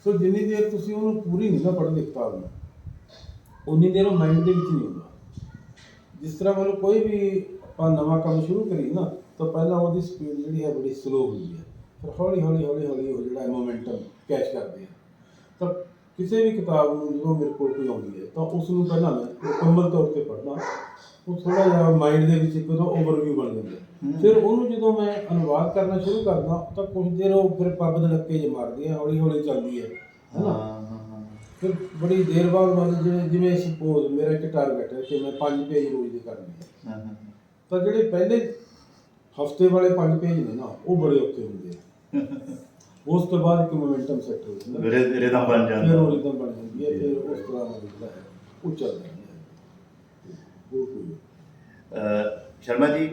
ਸੋ ਜਿੰਨੀ ਦੇਰ ਤੁਸੀਂ ਉਹਨੂੰ ਪੂਰੀ ਨਹੀਂ ਨਾ ਪੜ੍ਹਦੇ ਕਿਤਾਬ ਨੂੰ, ਉਨੀ ਦੇਰ ਉਹ ਮਾਈਂਡ ਦੇ ਵਿੱਚ ਨਹੀਂ ਹੁੰਦਾ। ਜਿਸ ਤਰ੍ਹਾਂ ਮਤਲਬ ਕੋਈ ਵੀ ਆਪਾਂ ਨਵਾਂ ਕੰਮ ਸ਼ੁਰੂ ਕਰੀਏ ਨਾ ਤਾਂ ਪਹਿਲਾਂ ਉਹਦੀ ਸਪੀਡ ਜਿਹੜੀ ਹੈ ਬੜੀ ਸਲੋ ਹੁੰਦੀ ਹੈ, ਫਿਰ ਹੌਲੀ ਹੌਲੀ ਉਹ ਜਿਹੜਾ ਮੋਮੈਂਟਮ ਕੈਚ ਕਰਦੇ ਆ। ਤਾਂ ਕਿਸੇ ਵੀ ਕਿਤਾਬ ਨੂੰ ਜਦੋਂ ਮੇਰੇ ਕੋਲ ਕੋਈ ਆਉਂਦੀ ਹੈ ਤਾਂ ਉਸ ਨੂੰ ਪਹਿਲਾਂ ਮੈਂ ਮੁਕੰਮਲ ਤੌਰ 'ਤੇ ਪੜ੍ਹਨਾ, ਉਹ ਥੋੜ੍ਹਾ ਜਿਹਾ ਮਾਈਂਡ ਦੇ ਵਿੱਚ ਇੱਕ ਉਹਦਾ ਓਵਰਵਿਊ ਬਣ ਜਾਂਦਾ। ਫਿਰ ਉਹਨੂੰ ਜਦੋਂ ਮੈਂ ਅਨੁਵਾਦ ਕਰਨਾ ਸ਼ੁਰੂ ਕਰਦਾ ਤਾਂ ਕੁਝ ਦੇਰ ਉਹ ਫਿਰ ਪੱਬ ਦੇ ਲੱਕੇ ਜੇ ਮਾਰਦੀ ਹੈ, ਹੌਲੀ ਹੌਲੀ ਚੱਲਦੀ ਹੈ ਨਾ। ਫਿਰ ਬੜੀ ਦੇਰ ਬਾਅਦ ਮਤਲਬ ਜਿਵੇਂ ਸਪੋਜ਼ ਮੇਰਾ ਇੱਕ ਟਾਰਗੇਟ ਹੈ ਕਿ ਮੈਂ 5 ਪੇਜ ਰੋਜ਼ ਦੇ ਕਰਨੇ ਆ, ਤਾਂ ਜਿਹੜੇ ਪਹਿਲੇ ਹਫਤੇ ਵਾਲੇ 5 ਪੇਜ ਨੇ ਨਾ ਉਹ ਬੜੇ ਔਖੇ ਹੁੰਦੇ ਆ। ਉਸ ਤੋਂ ਬਾਅਦ ਇੱਕ ਮੋਮੈਂਟਮ ਸੈੱਟ ਹੋ ਜਾਂਦਾ, ਰਿਦਮ ਬਣ ਜਾਂਦਾ, ਫਿਰ ਉਹ ਰਿਦਮ ਬਣ ਜਾਂਦੀ ਹੈ, ਫਿਰ ਉਸ ਤਰ੍ਹਾਂ ਦਾ ਜਿਹੜਾ ਹੈ ਉਹ ਚੱਲਦਾ ਹੈ। ਸ਼ਰਮਾ ਜੀ,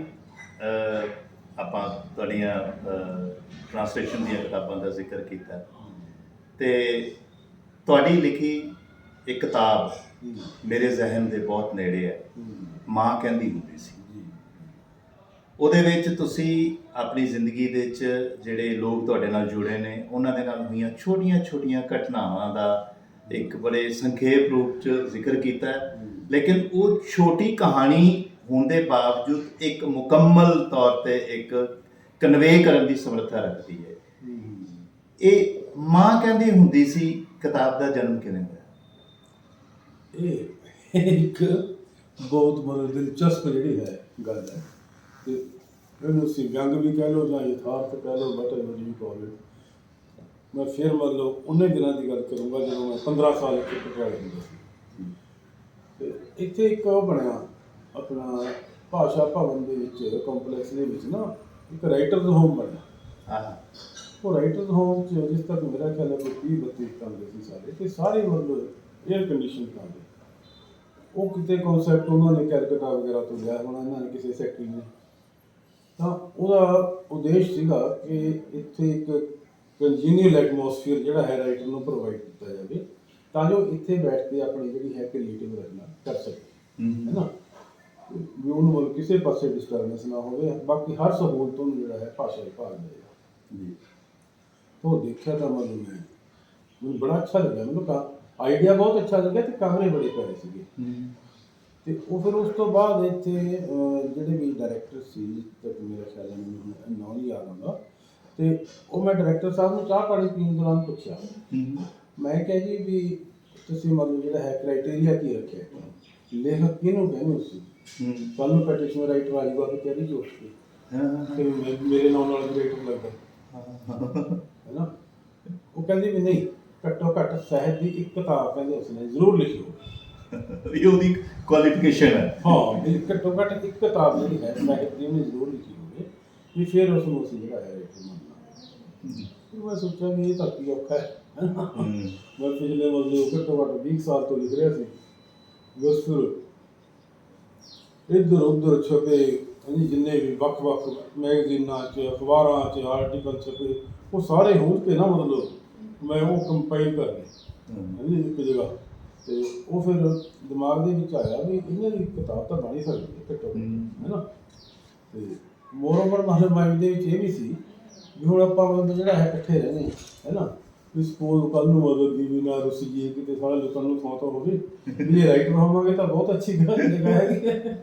ਆਪਾਂ ਤੁਹਾਡੀਆਂ ਟ੍ਰਾਂਸਲੇਸ਼ਨ ਦੀਆਂ ਕਿਤਾਬਾਂ ਦਾ ਜ਼ਿਕਰ ਕੀਤਾ ਤੇ ਤੁਹਾਡੀ ਲਿਖੀ ਇੱਕ ਕਿਤਾਬ ਮੇਰੇ ਜ਼ਿਹਨ ਦੇ ਬਹੁਤ ਨੇੜੇ ਹੈ, ਮਾਂ ਕਹਿੰਦੀ ਹੁੰਦੀ ਸੀ। ਉਹਦੇ ਵਿੱਚ ਤੁਸੀਂ ਆਪਣੀ ਜ਼ਿੰਦਗੀ ਦੇ ਵਿੱਚ ਜਿਹੜੇ ਲੋਕ ਤੁਹਾਡੇ ਨਾਲ ਜੁੜੇ ਨੇ ਉਹਨਾਂ ਦੇ ਨਾਲ ਹੋਈਆਂ ਛੋਟੀਆਂ ਘਟਨਾਵਾਂ ਦਾ ਇੱਕ ਬੜੇ ਸੰਖੇਪ ਰੂਪ 'ਚ ਜ਼ਿਕਰ ਕੀਤਾ ਹੈ, ਲੇਕਿਨ ਉਹ ਛੋਟੀ ਕਹਾਣੀ ਹੋਣ ਦੇ ਬਾਵਜੂਦ ਇੱਕ ਮੁਕੰਮਲ ਤੌਰ 'ਤੇ ਇੱਕ ਕਨਵੇ ਕਰਨ ਦੀ ਸਮਰੱਥਾ ਰੱਖਦੀ ਹੈ। ਇਹ ਮਾਂ ਕਹਿੰਦੀ ਹੁੰਦੀ ਸੀ ਕਿਤਾਬ ਦਾ ਜਨਮ ਕਿਵੇਂ ਹੋਇਆ? ਇਹ ਇੱਕ ਬਹੁਤ ਮਤਲਬ ਦਿਲਚਸਪ ਜਿਹੜੀ ਹੈ ਗੱਲ ਹੈ ਤੇ ਇਹਨੂੰ ਅਸੀਂ ਵਿਅੰਗ ਵੀ ਕਹਿ ਲਓ ਜਾਂ ਯਥਾਰਥ ਕਹਿ ਲਓ, ਵਟਐਵਰ ਯੂ ਕਾਲ ਇਟ। ਮੈਂ ਫਿਰ ਮਤਲਬ ਉਹਨੇ ਦਿਨਾਂ ਦੀ ਗੱਲ ਕਰੂੰਗਾ ਜਦੋਂ ਮੈਂ 15 ਸਾਲ ਇੱਥੇ ਪਟਿਆਲੇ ਹੁੰਦਾ ਸੀ ਤੇ ਇੱਥੇ ਇੱਕ ਉਹ ਬਣਿਆ ਆਪਣਾ ਭਾਸ਼ਾ ਭਵਨ ਦੇ ਵਿੱਚ ਕੰਪਲੈਕਸ ਦੇ ਵਿੱਚ ਨਾ ਇੱਕ ਰਾਈਟਰਜ਼ ਹੋਮ ਬਣਿਆ। ਉਹ ਰਾਈਟਰਜ਼ ਹੋਮ 'ਚ ਜਿਸ ਤੱਕ ਮੇਰਾ ਖਿਆਲ ਹੈ ਕੋਈ 30-32 ਕਮਰੇ ਸੀ ਸਾਰੇ, ਤੇ ਸਾਰੇ ਮਤਲਬ ਏਅਰ ਕੰਡੀਸ਼ਨ ਕਮਰੇ। ਉਹ ਕਿਤੇ ਕਨਸੈਪਟ ਉਹਨਾਂ ਨੇ ਕੈਲਕਟਾ ਵਗੈਰਾ ਤੋਂ ਲਿਆ ਹੋਣਾ ਇਹਨਾਂ ਨੇ ਕਿਸੇ ਸੈਕਟਰੀ ਨੇ, ਤਾਂ ਉਹਦਾ ਉਦੇਸ਼ ਸੀਗਾ ਕਿ ਇੱਥੇ ਇੱਕ ਕੰਜੀਨੀਅਲ ਐਟਮੋਸਫੀਅਰ ਜਿਹੜਾ ਹੈ ਰਾਈਟਰ ਨੂੰ ਪ੍ਰੋਵਾਈਡ ਕੀਤਾ ਜਾਵੇ ਤਾਂ ਜੋ ਇੱਥੇ ਬੈਠ ਕੇ ਆਪਣੀ ਜਿਹੜੀ ਹੈ ਕ੍ਰੀਏਟਿਵ ਰਚਨਾ ਕਰ ਸਕੇ, ਹੈ ਨਾ, ਵੀ ਉਹਨੂੰ ਮਤਲਬ ਕਿਸੇ ਪਾਸੇ ਡਿਸਟਰਬੈਂਸ ਨਾ ਹੋਵੇ। ਬਾਕੀ ਹਰ ਸਹੂਲਤ ਨੂੰ ਜਿਹੜਾ ਹੈ ਭਾਸ਼ਾ ਵਿਭਾਗ ਦੇਗਾ ਜੀ। ਉਹ ਦੇਖਿਆ ਤਾਂ ਮੈਨੂੰ ਬੜਾ ਅੱਛਾ ਲੱਗਾ, ਮੈਨੂੰ ਆਈਡੀਆ ਬਹੁਤ ਅੱਛਾ ਲੱਗਿਆ ਤੇ ਕਮਰੇ ਬੜੇ ਪਿਆਰੇ ਸੀਗੇ। ਤੇ ਉਹ ਫਿਰ ਉਸ ਤੋਂ ਬਾਅਦ ਇੱਥੇ ਜਿਹੜੇ ਵੀ ਡਾਇਰੈਕਟਰ ਸੀ, ਤੱਕ ਮੇਰਾ ਖਿਆਲ ਹੈ ਮੈਨੂੰ ਨਾਂ ਨਹੀਂ ਯਾਦ ਆਉਂਦਾ, ਤੇ ਉਹ ਮੈਂ ਡਾਇਰੈਕਟਰ ਸਾਹਿਬ ਨੂੰ ਚਾਹ ਪਾਣੀ ਪੀਣ ਦੌਰਾਨ ਪੁੱਛਿਆ, ਮੈਂ ਕਿਹਾ ਜੀ ਵੀ ਤੁਸੀਂ ਮਤਲਬ ਜਿਹੜਾ ਹੈ ਕ੍ਰਾਈਟੇਰੀਆ ਕੀ ਰੱਖਿਆ, ਲੇਖਕ ਕਿਹਨੂੰ ਕਹਿੰਦੇ ਸੀ? ਕੱਲ੍ਹ ਨੂੰ ਪੈਟੀਸ਼ਨ ਰਾਈਟਰ ਆਜੂਗਾ ਕਿ ਕਹਿ ਜੋਸ਼ ਕੇ ਮੇਰੇ ਨਾਮ ਨਾਲ ਰਾਈਟਰ ਲੱਗਦਾ ਹੈ ਨਾ। ਉਹ ਕਹਿੰਦੇ ਵੀ ਨਹੀਂ, ਘੱਟੋ ਘੱਟ ਸਾਹਿਤ ਦੀ ਇੱਕ ਕਿਤਾਬ ਕਹਿੰਦੇ ਉਸਨੇ ਜ਼ਰੂਰ ਲਿਖੀ ਹੋਵੇ, ਇਹ ਉਹਦੀ ਕੁਆਲੀਫਿਕੇਸ਼ਨ ਹੈ। ਹਾਂ, ਵੀ ਘੱਟੋ ਘੱਟ ਇੱਕ ਕਿਤਾਬ ਜਿਹੜੀ ਹੈ ਸਾਹਿਤ ਦੀ ਉਹਨੇ ਜ਼ਰੂਰ ਲਿਖੀ ਹੋਵੇ, ਵੀ ਫਿਰ ਉਸ ਨੂੰ ਅਸੀਂ ਜਿਹੜਾ ਹੈ ਰਾਈਟਰ ਮੰਨਣਾ। ਫਿਰ ਮੈਂ ਸੋਚਿਆ ਵੀ ਇਹ ਤਾਂ ਕੀ ਔਖਾ ਹੈ ਹੈਨਾ। ਹੂੰ ਮੈਂ ਪਿਛਲੇ ਮਤਲਬ ਘੱਟੋ ਘੱਟ 20 ਸਾਲ ਤੋਂ ਲਿਖ ਰਿਹਾ ਸੀ, ਬਸ ਫਿਰ ਇੱਧਰ ਉੱਧਰ ਛਪੇ ਹਾਂਜੀ ਜਿੰਨੇ ਵੀ ਵੱਖ-ਵੱਖ ਮੈਗਜ਼ੀਨਾਂ 'ਚ ਅਖਬਾਰਾਂ 'ਚ ਆਰਟੀਕਲ ਛਪੇ, ਉਹ ਸਾਰੇ ਹੋਣ ਕੇ ਨਾ ਮਤਲਬ ਮੈਂ ਉਹ ਕੰਪਾਈਲ ਕਰ ਲਏ ਹਾਂਜੀ ਇੱਕ ਜਗ੍ਹਾ। ਤੇ ਉਹ ਫਿਰ ਦਿਮਾਗ ਦੇ ਵਿੱਚ ਆਇਆ ਵੀ ਇਹਨਾਂ ਦੀ ਕਿਤਾਬ ਤਾਂ ਬਣ ਹੀ ਸਕਦੀ ਹੈ ਘੱਟੋ ਘੱਟ ਹੈ ਨਾ। ਤੇ ਮੋਰਓਵਰ ਮਤਲਬ ਮਾਈਂਡ ਦੇ ਵਿੱਚ ਇਹ ਵੀ ਸੀ ਵੀ ਹੁਣ ਆਪਾਂ ਮਤਲਬ ਜਿਹੜਾ ਹੈ ਇਕੱਠੇ ਰਹਿੰਦੇ ਹੈ ਨਾ, ਵੀ ਸਪੋਜ਼ ਕੱਲ੍ਹ ਨੂੰ ਮਤਲਬ ਦੀ ਵੀ ਨਾ ਰੁੱਸ ਜੀ ਕਿਤੇ ਸਾਰਾ ਲੋਕਾਂ ਨੂੰ ਥਾਂ ਤੋਂ ਹੋਵੇ ਵੀ ਇਹ ਰਾਈਟਰ ਹੋਵਾਂਗੇ ਤਾਂ ਬਹੁਤ ਅੱਛੀ ਗੱਲ ਹੈਗੀ ਹੈ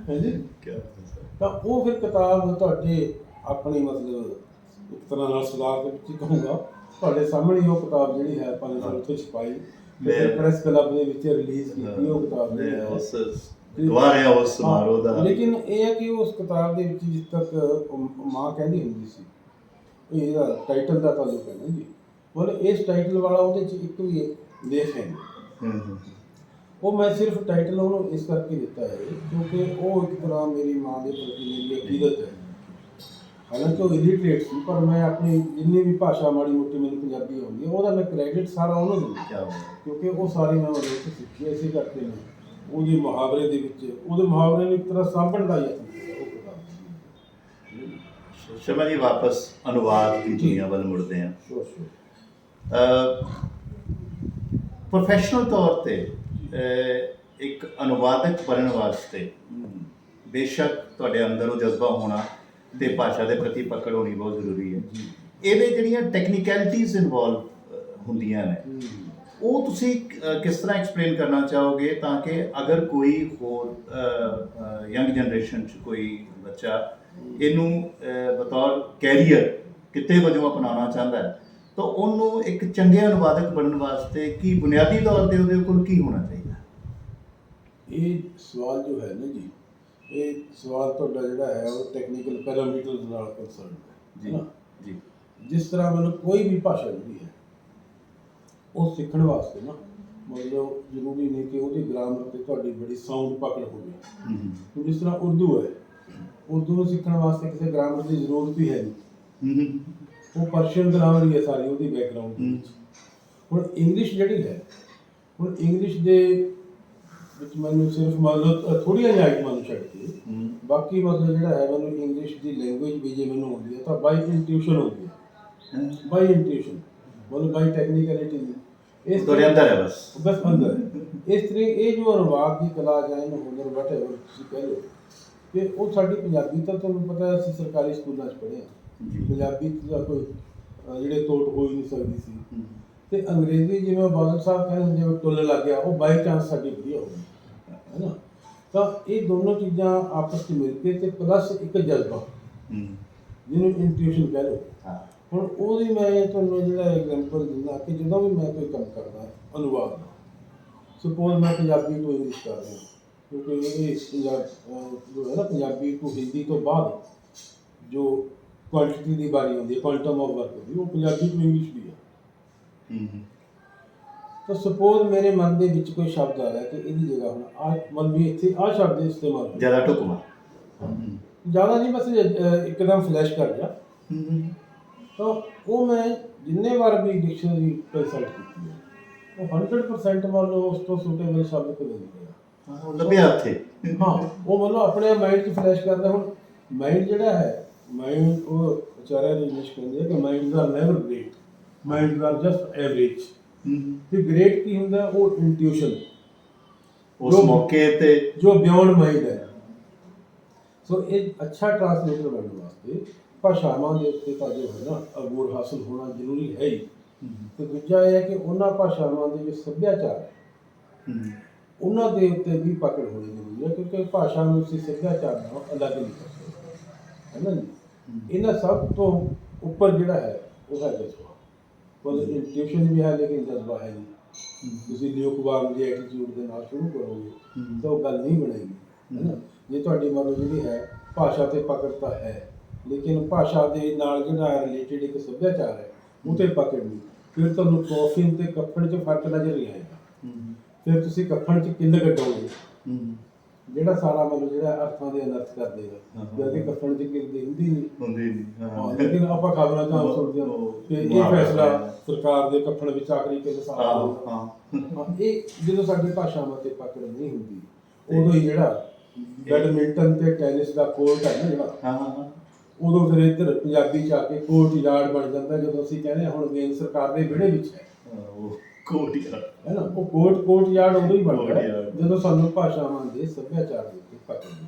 ਹਾਂਜੀ। ਤਾਂ ਉਹ ਫਿਰ ਕਿਤਾਬ ਤੁਹਾਡੇ ਆਪਣੀ ਮਤਲਬ ਇੱਕ ਤਰ੍ਹਾਂ ਨਾਲ ਸੁਧਾਰ ਦੇ ਵਿੱਚ ਹੀ ਕਹੂੰਗਾ, ਤੁਹਾਡੇ ਸਾਹਮਣੇ ਹੀ ਉਹ ਕਿਤਾਬ ਜਿਹੜੀ ਹੈ ਆਪਾਂ ਨੇ ਉੱਥੇ ਛਪਾਈ ਪ੍ਰੈਸ ਕਲੱਬ ਦੇ ਵਿੱਚ ਰਿਲੀਜ਼ ਕੀਤੀ ਉਹ ਕਿਤਾਬ ਜਿਹੜੀ ਹੈ ਉਸ ਦੁਆਰਿਆ ਉਸ ਸਮਾਰੋਹ ਦਾ। ਲੇਕਿਨ ਇਹ ਹੈ ਕਿ ਉਸ ਕਿਤਾਬ ਦੇ ਵਿੱਚ ਜਿਸ ਤੱਕ ਮਾਂ ਕਹਿੰਦੀ ਹੁੰਦੀ ਸੀ, ਇਹਦਾ ਟਾਈਟਲ ਦਾ ਤਾਲੁਕ ਹੈ ਨਾ ਜੀ, ਮਤਲਬ ਇਸ ਟਾਈਟਲ ਵਾਲਾ ਉਹਦੇ 'ਚ ਇੱਕ ਵੀ ਲੇਖ ਹੈ ਨਹੀਂ। ਉਹ ਮੈਂ ਸਿਰਫ ਟਾਈਟਲ ਉਹਨੂੰ ਇਸ ਕਰਕੇ ਦਿੱਤਾ ਹੈ ਕਿਉਂਕਿ ਉਹ ਇੱਕ ਤਰ੍ਹਾਂ ਮੇਰੀ ਮਾਂ ਦੇ ਪ੍ਰਤੀ ਮੇਰੀ ਅਕੀਦਤ ਹੈ। ਹਾਲਾਂਕਿ ਉਹ ਇਲਿਟਰੇਟ ਸੀ, ਪਰ ਮੈਂ ਆਪਣੀ ਜਿੰਨੀ ਵੀ ਭਾਸ਼ਾ ਮਾੜੀ ਮੋਟੀ ਮੈਨੂੰ ਪੰਜਾਬੀ ਆਉਂਦੀ ਹੈ ਉਹਦਾ ਮੈਂ ਕ੍ਰੈਡਿਟ ਸਾਰਾ ਉਹਨੂੰ ਦਿੰਦਾ, ਕਿਉਂਕਿ ਉਹ ਸਾਰੀ ਮੈਂ ਉਹਦੇ ਵਿੱਚ ਸਿੱਖੀ ਇਸੇ ਕਰਕੇ ਨੇ ਉਹਦੇ ਮੁਹਾਵਰੇ ਦੇ ਵਿੱਚ ਉਹਦੇ ਮੁਹਾਵਰੇ ਨੂੰ ਇੱਕ ਤਰ੍ਹਾਂ ਸਾਂਭਣ ਦਾ ਯਤਨ ਕੀਤਾ ਉਹ ਕਿਤਾਬ। ਸ਼ਰਮਾ ਜੀ ਵਾਪਸ ਅਨੁਵਾਦ ਦੀ ਦੁਨੀਆ ਵੱਲ ਮੁੜਦੇ ਹਾਂ। ਪ੍ਰੋਫੈਸ਼ਨਲ ਤੌਰ ਤੇ ਇੱਕ ਅਨੁਵਾਦਕ ਬਣਨ ਵਾਸਤੇ ਬੇਸ਼ੱਕ ਤੁਹਾਡੇ ਅੰਦਰ ਉਹ ਜਜ਼ਬਾ ਹੋਣਾ ਤੇ ਭਾਸ਼ਾ ਦੇ ਪ੍ਰਤੀ ਪਕੜ ਹੋਣੀ ਬਹੁਤ ਜ਼ਰੂਰੀ ਹੈ। ਇਹਦੇ ਜਿਹੜੀਆਂ ਟੈਕਨੀਕੈਲਿਟੀਜ਼ ਇਨਵੋਲਵ ਹੁੰਦੀਆਂ ਨੇ ਉਹ ਤੁਸੀਂ ਕਿਸ ਤਰ੍ਹਾਂ ਐਕਸਪਲੇਨ ਕਰਨਾ ਚਾਹੋਗੇ ਤਾਂ ਕਿ ਅਗਰ ਕੋਈ ਹੋਰ ਯੰਗ ਜਨਰੇਸ਼ਨ 'ਚ ਕੋਈ ਬੱਚਾ ਇਹਨੂੰ ਬਤੌਰ ਕੈਰੀਅਰ ਕਿੱਤੇ ਵਜੋਂ ਅਪਣਾਉਣਾ ਚਾਹੁੰਦਾ ਹੈ ਤਾਂ ਉਹਨੂੰ ਇੱਕ ਚੰਗੇ ਅਨੁਵਾਦਕ ਬਣਨ ਵਾਸਤੇ ਕੀ ਬੁਨਿਆਦੀ ਤੌਰ ਤੇ ਉਹਦੇ ਕੋਲ ਕੀ ਹੋਣਾ ਚਾਹੀਦਾ? ਇਹ ਸਵਾਲ ਜੋ ਹੈ ਨਾ ਜੀ, ਇਹ ਸਵਾਲ ਤੁਹਾਡਾ ਜਿਹੜਾ ਹੈ ਉਹ ਟੈਕਨੀਕਲ ਪੈਰਾਮੀਟਰਸ ਨਾਲ ਕੰਸਰਨ ਹੈ ਜੀ ਜੀ। ਜਿਸ ਤਰ੍ਹਾਂ ਮੈਨੂੰ ਕੋਈ ਵੀ ਭਾਸ਼ਾ ਜਿਹੜੀ ਹੈ ਉਹ ਸਿੱਖਣ ਵਾਸਤੇ ਨਾ ਮਤਲਬ ਜ਼ਰੂਰੀ ਨਹੀਂ ਕਿ ਉਹਦੀ ਗ੍ਰਾਮਰ ਤੇ ਤੁਹਾਡੀ ਬੜੀ ਸਾਊਂਡ ਪਕੜ ਹੋਵੇ। ਜਿਸ ਤਰ੍ਹਾਂ ਉਰਦੂ ਹੈ, ਉਰਦੂ ਨੂੰ ਸਿੱਖਣ ਵਾਸਤੇ ਕਿਸੇ ਗ੍ਰਾਮਰ ਦੀ ਜ਼ਰੂਰਤ ਹੀ ਹੈ ਨਹੀਂ, ਉਹ ਪਰਸ਼ੀਅਨ ਗ੍ਰਾਮਰ ਹੀ ਹੈ ਸਾਰੀ ਉਹਦੀ ਬੈਕਗਰਾਊਂਡ ਦੇ ਵਿੱਚ। ਹੁਣ ਇੰਗਲਿਸ਼ ਜਿਹੜੀ ਹੈ, ਹੁਣ ਇੰਗਲਿਸ਼ ਦੇ ਵਿੱਚ ਮੈਨੂੰ ਸਿਰਫ ਮਤਲਬ ਥੋੜ੍ਹੀਆਂ ਜਿਹੀਆਂ ਆਈਟਮਾਂ ਨੂੰ ਛੱਡ ਕੇ ਬਾਕੀ ਮਤਲਬ ਜਿਹੜਾ ਹੈ ਮੈਨੂੰ ਇੰਗਲਿਸ਼ ਦੀ ਲੈਂਗੁਏਜ ਵੀ ਜੇ ਮੈਨੂੰ ਆਉਂਦੀ ਹੈ ਤਾਂ ਬਾਈ ਇੰਟਿਊਸ਼ਨ ਆਉਂਦੀ ਹੈ, ਬਾਈ ਇੰਟਿਊਸ਼ਨ ਮਤਲਬ ਬਾਈ ਟੈਕਨੀਕੈਲਿਟੀ ਇਸ ਤੁਹਾਡੇ ਅੰਦਰ ਹੈ ਬਸ ਅੰਦਰ ਹੈ। ਇਸ ਤਰ੍ਹਾਂ ਇਹ ਜੋ ਅਨੁਵਾਦ ਦੀ ਕਲਾ ਜਾਂ ਇਹਨੂੰ ਹੁਨਰ ਵਟਐਵਰ ਤੁਸੀਂ ਕਹਿ ਲਓ ਕਿ ਉਹ ਸਾਡੀ ਪੰਜਾਬੀ ਤਾਂ ਤੁਹਾਨੂੰ ਪਤਾ ਅਸੀਂ ਸਰਕਾਰੀ ਸਕੂਲਾਂ 'ਚ ਪੜ੍ਹੇ ਹਾਂ, ਪੰਜਾਬੀ ਦਾ ਕੋਈ ਜਿਹੜੇ ਤੋਟ ਹੋ ਹੀ ਨਹੀਂ ਸਕਦੀ ਸੀ। ਤੇ ਅੰਗਰੇਜ਼ੀ ਜਿਵੇਂ ਬਾਦਲ ਸਾਹਿਬ ਕਹਿੰਦੇ ਜਿਵੇਂ ਟੁੱਲ ਲੱਗ ਗਿਆ ਉਹ ਬਾਈ ਚਾਂਸ ਸਾਡੀ ਵਧੀਆ ਹੋ ਗਈ ਹੈ ਨਾ। ਤਾਂ ਇਹ ਦੋਨੋਂ ਚੀਜ਼ਾਂ ਆਪਸ 'ਚ ਮਿਲ ਕੇ ਤੇ ਪਲੱਸ ਇੱਕ ਜਜ਼ਬਾ ਜਿਹਨੂੰ ਇੰਟਿਊਸ਼ਨ ਕਹਿ ਲਓ। ਹੁਣ ਉਹਦੀ ਮੈਂ ਤੁਹਾਨੂੰ ਜਿਹੜਾ ਐਗਜ਼ਾਮਪਲ ਦਿੰਦਾ ਕਿ ਜਦੋਂ ਵੀ ਮੈਂ ਕੋਈ ਕੰਮ ਕਰਦਾ ਅਨੁਵਾਦ ਦਾ, ਸਪੋਜ਼ ਮੈਂ ਪੰਜਾਬੀ ਤੋਂ ਇੰਗਲਿਸ਼ ਕਰ ਰਿਹਾ ਕਿਉਂਕਿ ਇਹ ਜੋ ਹੈ ਨਾ ਪੰਜਾਬੀ ਤੋਂ ਹਿੰਦੀ ਤੋਂ ਬਾਅਦ ਜੋ ਕੁਆਂਟੀਟੀ ਦੀ ਵਾਰੀ ਹੁੰਦੀ ਹੈ, ਕੁਆਂਟਮ ਆਫ ਵਰਕ ਦੀ, ਉਹ ਪੰਜਾਬੀ ਤੋਂ ਇੰਗਲਿਸ਼ ਦੀ ਹੈ। ਤਾਂ ਸਪੋਜ਼ ਮੇਰੇ ਮਨ ਦੇ ਵਿੱਚ ਕੋਈ ਸ਼ਬਦ ਆ ਰਿਹਾ ਕਿ ਇਹਦੀ ਜਗ੍ਹਾ ਹੁਣ ਆਹ ਮਨ ਵੀ ਇੱਥੇ ਆਹ ਸ਼ਬਦ ਇਸਤੇਮਾਲ ਜ਼ਿਆਦਾ ਢੁਕਵਾਂ ਜ਼ਿਆਦਾ ਨਹੀਂ ਬਸ ਇੱਕਦਮ ਫਲੈਸ਼ ਕਰ ਗਿਆ। ਤਾਂ ਉਹ ਮੈਂ ਜਿੰਨੇ ਵਾਰ ਵੀ ਡਿਕਸ਼ਨਰੀ ਕੰਸਲਟ ਕੀਤੀ ਹੈ ਉਹ 100% ਮੰਨ ਲਓ ਉਸ ਤੋਂ ਸੂਟੇਬਲ ਸ਼ਬਦ ਕੋਈ ਨਹੀਂ ਰਿਹਾ ਲੱਭਿਆ ਉੱਥੇ। ਹਾਂ ਉਹ ਮਤਲਬ ਆਪਣੇ ਮਾਈਂਡ 'ਚ ਫਲੈਸ਼ ਕਰਦਾ। ਹੁਣ ਮਾਈਂਡ ਜਿਹੜਾ ਹੈ, ਮਾਈਂਡ ਉਹ ਵਿਚਾਰਿਆਂ ਦੇ ਇੰਗਲਿਸ਼ ਕਹਿੰਦੇ ਆ ਕਿ mind are never great, mind are just average. ਤੇ ਗ੍ਰੇਟ ਕੀ ਹੁੰਦਾ? ਉਹ ਇੰਟਿਊਸ਼ਨ ਉਸ ਮੌਕੇ ਤੇ ਜੋ ਬਿਯੋਂਡ ਮਾਈਂਡ ਹੈ। ਸੋ ਇਹ ਅੱਛਾ ਟਰਾਂਸਲੇਟਰ ਬਣਨ ਵਾਸਤੇ ਭਾਸ਼ਾਵਾਂ ਦੇ ਉੱਤੇ ਤਾਂ ਜੋ ਹੈ ਨਾ ਅਬੂਰ ਹਾਸਲ ਹੋਣਾ ਜ਼ਰੂਰੀ ਹੈ ਹੀ। ਤੇ ਦੂਜਾ ਇਹ ਹੈ ਕਿ ਉਹਨਾਂ ਭਾਸ਼ਾਵਾਂ ਦੇ ਜੋ ਸੱਭਿਆਚਾਰ ਹੈ ਉਹਨਾਂ ਦੇ ਉੱਤੇ ਵੀ ਪਕੜ ਹੋਣੀ ਜ਼ਰੂਰੀ ਹੈ ਕਿਉਂਕਿ ਭਾਸ਼ਾ ਨੂੰ ਅਸੀਂ ਸੱਭਿਆਚਾਰ ਨਾਲੋਂ ਅਲੱਗ ਨਹੀਂ ਕਰ ਸਕਦੇ ਹੈ ਨਾ ਜੀ। ਇਹਨਾਂ ਸਭ ਤੋਂ ਉੱਪਰ ਜਿਹੜਾ ਹੈ ਉਹ ਹੈ ਜਜ਼ਬਾ। ਮਤਲਬ ਇੰਟਿਊਸ਼ਨ ਵੀ ਹੈ ਲੇਕਿਨ ਜਜ਼ਬਾ ਹੈ ਨਹੀਂ। ਤੁਸੀਂ ਲਿਓਕਵਾਰ ਦੀ ਐਟੀਟਿਊਡ ਦੇ ਨਾਲ ਸ਼ੁਰੂ ਕਰੋਗੇ ਤਾਂ ਉਹ ਗੱਲ ਨਹੀਂ ਬਣੇਗੀ ਹੈ ਨਾ। ਜੇ ਤੁਹਾਡੀ ਮਤਲਬ ਜਿਹੜੀ ਹੈ ਭਾਸ਼ਾ 'ਤੇ ਪਕੜ ਤਾਂ ਹੈ ਲੇਕਿਨ ਭਾਸ਼ਾ ਦੇ ਨਾਲ ਜਿਹੜਾ ਰਿਲੇਟਿਡ ਇੱਕ ਸੱਭਿਆਚਾਰ ਹੈ ਉਹ 'ਤੇ ਪਕੜ ਨਹੀਂ, ਫਿਰ ਤੁਹਾਨੂੰ ਕੌਫੀਨ ਅਤੇ ਕੱਫਣ 'ਚ ਫਰਕ ਨਜ਼ਰ ਨਹੀਂ ਆਏਗਾ। ਫਿਰ ਤੁਸੀਂ ਕੱਫਣ 'ਚ ਕਿੱਲ ਕੱਢੋਗੇ ਜਿਹੜਾ ਸਾਰਾ ਮਤਲਬ ਜਿਹੜਾ ਅਰਥਾਂ ਦੇ ਅਨਰਥ ਕਰ ਦੇਗਾ, ਜਦ ਕਿ ਕੱਫਣ ਚ ਕਿਰਦੇ ਹੁੰਦੀ ਨਹੀਂ ਹੁੰਦੀ ਨਹੀਂ। ਹਾਂ, ਲੇਕਿਨ ਆਪਾਂ ਖਬਰਾਂ ਚ ਆਮ ਸੁਣਦੇ ਹਾਂ ਕਿ ਇਹ ਫੈਸਲਾ ਸਰਕਾਰ ਦੇ ਕੱਫਣ ਵਿੱਚ ਆਖਰੀ ਕਿਸੇ ਸਾਲ ਹਾਂ, ਇਹ ਜਦੋਂ ਸਾਡੀ ਭਾਸ਼ਾਵਾਂ ਤੇ ਪਕੜ ਨਹੀਂ ਹੁੰਦੀ, ਉਦੋਂ ਹੀ ਜਿਹੜਾ ਬੈਡਮਿੰਟਨ ਤੇ ਟੈਨਿਸ ਦਾ ਕੋਰਟ ਹੈ ਨਾ ਜਿਹੜਾ, ਉਦੋਂ ਫਿਰ ਇੱਧਰ ਪੰਜਾਬੀ ਚ ਆ ਕੇ ਕੋਰਟ ਯਾਰਡ ਬਣ ਜਾਂਦਾ। ਜਦੋਂ ਅਸੀਂ ਕਹਿੰਦੇ ਹਾਂ ਹੁਣ ਗੇਂਦ ਸਰਕਾਰ ਦੇ ਵਿਹੜੇ ਵਿੱਚ ਹੈ, ਕੋਰਟ ਯਾਰਡ ਹੈ ਨਾ, ਉਹ ਕੋਰਟ ਯਾਰਡ ਉਦੋਂ ਹੀ ਬਣਦਾ ਜਦੋਂ ਸਾਨੂੰ ਭਾਸ਼ਾਵਾਂ ਦੇ ਸੱਭਿਆਚਾਰ ਦੇ ਉੱਤੇ ਪਕੜ ਹੁੰਦੀ।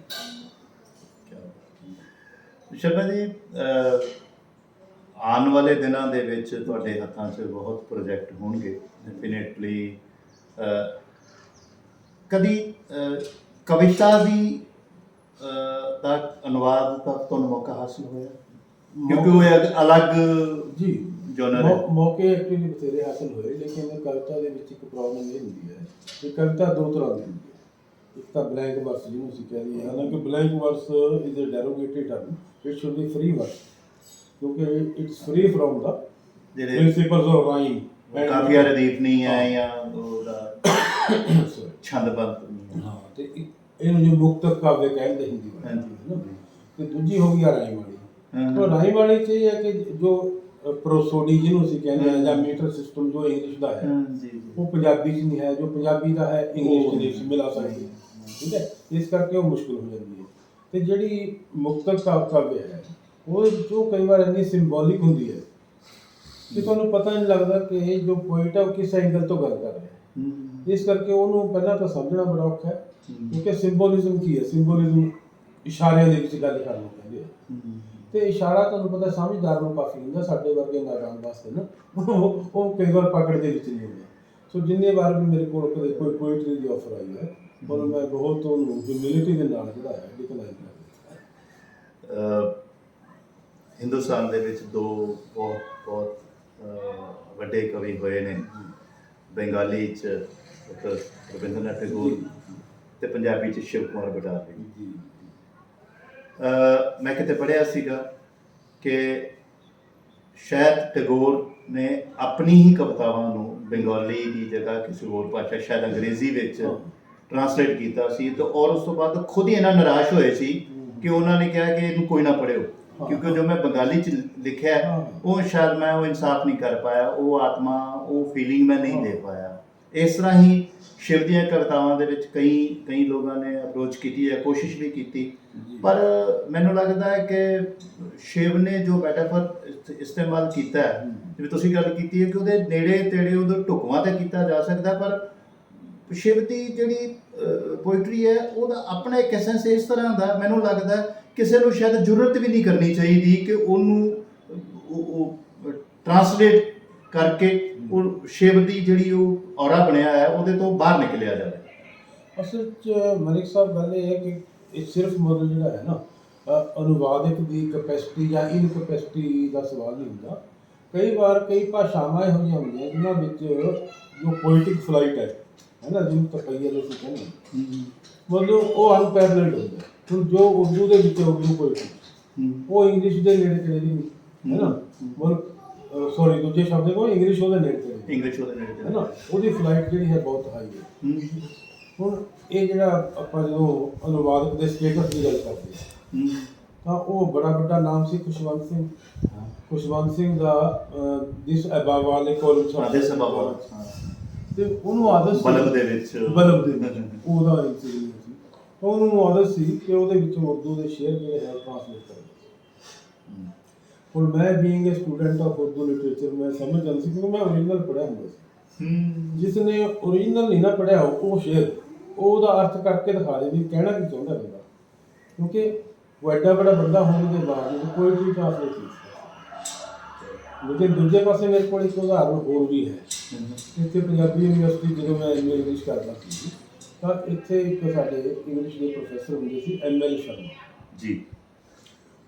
ਸ਼ਰਮਾ ਜੀ, ਆਉਣ ਵਾਲੇ ਦਿਨਾਂ ਦੇ ਵਿੱਚ ਤੁਹਾਡੇ ਹੱਥਾਂ 'ਚ ਬਹੁਤ ਪ੍ਰੋਜੈਕਟ ਹੋਣਗੇ ਡੈਫੀਨੇਟਲੀ। ਕਦੀ ਕਵਿਤਾ ਦੀ ਦਾ ਅਨੁਵਾਦ ਦਾ ਤੁਹਾਨੂੰ ਮੌਕਾ ਹਾਸਿਲ ਹੋਇਆ? ਕਿਉਂਕਿ ਉਹ ਇੱਕ ਅਲੱਗ ਜੀ ਜਨਰ ਹੈ। ਮੌਕੇ ਐਕਚੁਅਲੀ ਬਥੇਰੇ ਹਾਸਿਲ ਹੋਏ, ਲੇਕਿਨ ਕਵਿਤਾ ਦੇ ਵਿੱਚ ਇੱਕ ਪ੍ਰੋਬਲਮ ਇਹ ਹੁੰਦੀ ਹੈ ਕਿ ਕਵਿਤਾ ਦੋ ਤਰ੍ਹਾਂ ਦੀ ਹੁੰਦੀ ਹੈ। ਇੱਕ ਤਾਂ ਬਲੈਂਕ ਵਰਸ ਜਿਹਨੂੰ ਅਸੀਂ ਕਹਿੰਦੇ ਹਾਂ, ਹਾਲਾਂਕਿ blank verse is a derogative term, it should be free verse, ਕਿਉਂਕਿ ਇਟਸ ਫ੍ਰੀ ਫਰੋਮ ਦਾ ਜਿਹੜੇ ਪ੍ਰਿੰਸੀਪਲਸ ਆਫ ਰਾਈਮ, ਕਾਫੀਆ ਰਦੀਪ ਨਹੀਂ ਹੈ ਜਾਂ ਉਹਦਾ ਛੰਦਬੰਦ ਨਹੀਂ ਹੈ। ਹਾਂ, ਤੇ ਇਹਨੂੰ ਜੋ ਮੁਕਤਕ ਕਾਵਿ ਕਹਿੰਦੇ ਹਿੰਦੀ ਵਿੱਚ, ਹੈ ਨਾ। ਤੇ ਦੂਜੀ ਹੋ ਗਈ ਆ ਰਾਈਮ ਵਾਲੀ। ਤਾਂ ਰਾਈਮ ਵਾਲੀ 'ਚ ਇਹ ਹੈ ਕਿ ਜੋ ਪ੍ਰੋਸੋਡੀ ਜਿਹਨੂੰ ਅਸੀਂ ਕਹਿੰਦੇ ਹਾਂ ਜਾਂ ਮੀਟਰ ਸਿਸਟਮ ਜੋ ਇੰਗਲਿਸ਼ ਦਾ ਹੈ, ਉਹ ਪੰਜਾਬੀ 'ਚ ਨਹੀਂ ਹੈ, ਜੋ ਪੰਜਾਬੀ ਦਾ ਹੈ ਇੰਗਲਿਸ਼ ਦੇ ਵਿੱਚ ਮਿਲਾ ਸਕਦੀ ਹੈ, ਠੀਕ ਹੈ। ਇਸ ਕਰਕੇ ਉਹ ਮੁਸ਼ਕਿਲ ਹੋ ਜਾਂਦੀ ਹੈ। ਤੇ ਜਿਹੜੀ ਮੁਕਤਕ ਕਾਵਿ ਹੈ, ਉਹ ਜੋ ਕਈ ਵਾਰ ਇੰਨੀ ਸਿੰਬੋਲਿਕ ਹੁੰਦੀ ਹੈ ਕਿ ਤੁਹਾਨੂੰ ਪਤਾ ਨਹੀਂ ਲੱਗਦਾ ਕਿ ਇਹ ਜੋ ਪੋਇਟ ਹੈ ਉਹ ਕਿਸ ਐਂਗਲ ਤੋਂ ਗੱਲ ਕਰ ਰਿਹਾ ਹੈ। ਇਸ ਕਰਕੇ ਉਹਨੂੰ ਪਹਿਲਾਂ ਤਾਂ ਸਮਝਣਾ ਬੜਾ ਔਖਾ ਹੈ, ਕਿਉਂਕਿ ਸਿੰਬੋਲਿਜ਼ਮ ਕੀ ਹੈ? ਸਿੰਬੋਲਿਜ਼ਮ ਇਸ਼ਾਰਿਆਂ ਦੇ ਵਿੱਚ ਗੱਲ ਕਰਨਾ ਕਹਿੰਦੇ ਆ, ਤੇ ਇਸ਼ਾਰਾ ਤੁਹਾਨੂੰ ਪਤਾ ਸਮਝਦਾਰ ਨੂੰ ਕਾਫੀ ਹੁੰਦਾ, ਸਾਡੇ ਵਰਗੇ ਨਾਦਾਨ ਵਾਸਤੇ ਨਾ ਉਹ ਕਈ ਵਾਰ ਪਕੜ ਦੇ ਵਿੱਚ ਨਹੀਂ ਹੁੰਦਾ। ਸੋ ਜਿੰਨੇ ਵਾਰ ਵੀ ਮੇਰੇ ਕੋਲ ਕਦੇ ਕੋਈ ਪੋਇਟਰੀ ਦੀ ਆਫਰ ਆਈ ਹੈ, ਪਰ ਮੈਂ ਬਹੁਤ ਉਹਨੂੰ ਹਿਊਮਿਲਿਟੀ ਦੇ ਨਾਲ ਜਿਹੜਾ ਹੈ ਡਿਕਲਾਈਨ ਕਰ ਦਿੱਤਾ। ਹਿੰਦੁਸਤਾਨ ਦੇ ਵਿੱਚ ਦੋ ਬਹੁਤ ਵੱਡੇ ਕਵੀ ਹੋਏ ਨੇ, ਬੰਗਾਲੀ 'ਚ ਰਵਿੰਦਰਨਾਥ ਟੈਗੋਰ ਤੇ ਪੰਜਾਬੀ 'ਚ ਸ਼ਿਵ ਕੁਮਾਰ ਬਟਾਲਵੀ। ਮੈਂ ਕਿਤੇ ਪੜ੍ਹਿਆ ਸੀਗਾ ਕਿ ਸ਼ਾਇਦ ਟੈਗੋਰ ਨੇ ਆਪਣੀ ਹੀ ਕਵਿਤਾਵਾਂ ਨੂੰ ਬੰਗਾਲੀ ਦੀ ਜਗ੍ਹਾ ਕਿਸੇ ਹੋਰ ਭਾਸ਼ਾ, ਸ਼ਾਇਦ ਅੰਗਰੇਜ਼ੀ ਵਿੱਚ ਟਰਾਂਸਲੇਟ ਕੀਤਾ ਸੀ, ਤੇ ਔਰ ਉਸ ਤੋਂ ਬਾਅਦ ਖੁਦ ਹੀ ਇਹਨਾਂ ਨਿਰਾਸ਼ ਹੋਏ ਸੀ ਕਿ ਉਹਨਾਂ ਨੇ ਕਿਹਾ ਕਿ ਇਹਨੂੰ ਕੋਈ ਨਾ ਪੜ੍ਹਿਓ, ਕਿਉਂਕਿ ਜੋ ਮੈਂ ਬੰਗਾਲੀ 'ਚ ਲਿਖਿਆ ਉਹ ਸ਼ਾਇਦ ਮੈਂ ਉਹ ਇਨਸਾਫ ਨਹੀਂ ਕਰ ਪਾਇਆ, ਉਹ ਆਤਮਾ, ਉਹ ਫੀਲਿੰਗ ਮੈਂ ਨਹੀਂ ਦੇ ਪਾਇਆ। ਇਸ ਤਰ੍ਹਾਂ ਹੀ ਸ਼ਿਵ ਦੀਆਂ ਕਵਿਤਾਵਾਂ ਦੇ ਵਿੱਚ ਕਈ ਲੋਕਾਂ ਨੇ ਅਪਰੋਚ ਕੀਤੀ ਹੈ, ਕੋਸ਼ਿਸ਼ ਵੀ ਕੀਤੀ, ਪਰ ਮੈਨੂੰ ਲੱਗਦਾ ਹੈ ਕਿ ਸ਼ਿਵ ਨੇ ਜੋ ਮੈਟਾਫਰ ਇਸਤੇਮਾਲ ਕੀਤਾ ਹੈ, ਜਿਵੇਂ ਤੁਸੀਂ ਗੱਲ ਕੀਤੀ ਹੈ ਕਿ ਉਹਦੇ ਨੇੜੇ ਤੇੜੇ ਉਹਦੇ ਢੁਕਵਾਂ ਤੇ ਕੀਤਾ ਜਾ ਸਕਦਾ, ਪਰ ਸ਼ਿਵ ਦੀ ਜਿਹੜੀ ਪੋਇਟਰੀ ਹੈ ਉਹਦਾ ਆਪਣਾ ਇੱਕ ਐਸੈਂਸ ਇਸ ਤਰ੍ਹਾਂ ਦਾ ਮੈਨੂੰ ਲੱਗਦਾ ਕਿਸੇ ਨੂੰ ਸ਼ਾਇਦ ਜ਼ਰੂਰਤ ਵੀ ਨਹੀਂ ਕਰਨੀ ਚਾਹੀਦੀ ਕਿ ਉਹਨੂੰ ਉਹ ਟਰਾਂਸਲੇਟ ਕਰਕੇ ਉਹ ਸ਼ਿਵ ਦੀ ਜਿਹੜੀ ਉਹ ਔਰਾ ਬਣਿਆ ਹੈ ਉਹਦੇ ਤੋਂ ਬਾਹਰ ਨਿਕਲਿਆ ਜਾਵੇ। ਅਸਲ 'ਚ ਮਲਿਕ ਸਾਹਿਬ ਗੱਲ ਇਹ ਹੈ ਕਿ ਇਹ ਸਿਰਫ ਮਤਲਬ ਜਿਹੜਾ ਹੈ ਨਾ ਅਨੁਵਾਦਕ ਦੀ ਕਪੈਸਿਟੀ ਜਾਂ ਇਨਕਪੈਸਿਟੀ ਦਾ ਸਵਾਲ ਨਹੀਂ ਹੁੰਦਾ। ਕਈ ਵਾਰ ਕਈ ਭਾਸ਼ਾਵਾਂ ਇਹੋ ਜਿਹੀਆਂ ਹੁੰਦੀਆਂ ਜਿਨ੍ਹਾਂ ਵਿੱਚ ਜੋ ਪੋਇਟਿਕ ਫਲਾਈਟ ਹੈ ਨਾ, ਜਿਹਨੂੰ ਤਕਈਅਲ ਅਸੀਂ ਕਹਿੰਦੇ ਹਾਂ, ਮਤਲਬ ਉਹ ਅਨਪੈਰਲਡ ਹੁੰਦਾ। ਹੁਣ ਜੋ ਉਰਦੂ ਦੇ ਵਿੱਚ ਉਰਦੂ ਪੋਇਟਰੀ, ਉਹ ਇੰਗਲਿਸ਼ ਦੇ ਨੇੜੇ ਤੇੜੇ ਦੀ ਨਹੀਂ ਹੈ ਨਾ, ਮਤਲਬ ਸੌਰੀ ਦੂਜੇ ਸ਼ਬਦ ਕੋਲ ਇੰਗਲਿਸ਼ ਉਹਦੇ ਨੇੜੇ ਤੇੜੇ ਹੈ ਨਾ, ਉਹਦੀ ਫਲਾਈਟ ਜਿਹੜੀ ਹੈ ਬਹੁਤ ਹਾਈ ਹੈ। ਹੁਣ ਇਹ ਜਿਹੜਾ ਆਪਾਂ ਜਦੋਂ ਅਨੁਵਾਦਕ ਦੇ ਸਟੇਟਸ ਦੀ ਗੱਲ ਕਰਦੇ ਹਾਂ, ਤਾਂ ਉਹ ਬੜਾ ਵੱਡਾ ਨਾਮ ਸੀ ਖੁਸ਼ਵੰਤ ਸਿੰਘ ਦਾ ਦਿਸ ਅਬਾਵ ਵਾਲੇ ਕੋਲਮ ਤੇ ਉਹਨੂੰ ਆਦਤ ਬਲਬ ਦੇ ਵਿੱਚ ਉਹਦਾ ਸੀ, ਉਹਨੂੰ ਆਦਤ ਸੀ ਕਿ ਉਹਦੇ ਵਿੱਚ ਉਰਦੂ ਦੇ ਸ਼ੇਅਰ ਜਿਹੜੇ ਹੈ ਟ੍ਰਾਂਸਲੇਟ ਕਰਦੇ। ਹੁਣ ਮੈਂ being a student of Urdu literature ਮੈਂ ਸਮਝ ਜਾਂਦਾ ਸੀ, ਕਿਉਂਕਿ ਮੈਂ ਓਰੀਜਨਲ ਪੜ੍ਹਿਆ ਹੁੰਦਾ ਸੀ। ਜਿਸ ਨੇ ਓਰੀਜਨਲ ਨਹੀਂ ਨਾ ਪੜ੍ਹਿਆ ਉਹ ਸ਼ੇਅਰ ਉਹਦਾ ਅਰਥ ਕਰਕੇ ਦਿਖਾ ਦੇ ਵੀ ਕਹਿਣਾ ਕੀ ਚਾਹੁੰਦਾ ਬੰਦਾ, ਕਿਉਂਕਿ ਉਹ ਐਡਾ ਬੜਾ ਬੰਦਾ ਹੋਣ ਦੇ ਬਾਵਜੂਦ ਕੋਈ ਚੀਜ਼ ਟ੍ਰਾਂਸਲੇਟ ਨਹੀਂ ਸੀ। ਲੇਕਿਨ ਦੂਜੇ ਪਾਸੇ ਮੇਰੇ ਕੋਲ ਇੱਕ ਉਦਾਹਰਨ ਹੋਰ ਵੀ ਹੈ। ਇੱਥੇ ਪੰਜਾਬੀ ਯੂਨੀਵਰਸਿਟੀ ਜਦੋਂ ਮੈਂ ਇੰਗਲਿਸ਼ ਕਰਦਾ ਸੀ, ਤਾਂ ਇੱਥੇ ਇੱਕ ਸਾਡੇ ਇੰਗਲਿਸ਼ ਦੇ ਪ੍ਰੋਫੈਸਰ ਹੁੰਦੇ ਸੀ ML ਸ਼ਰਮਾ ਜੀ।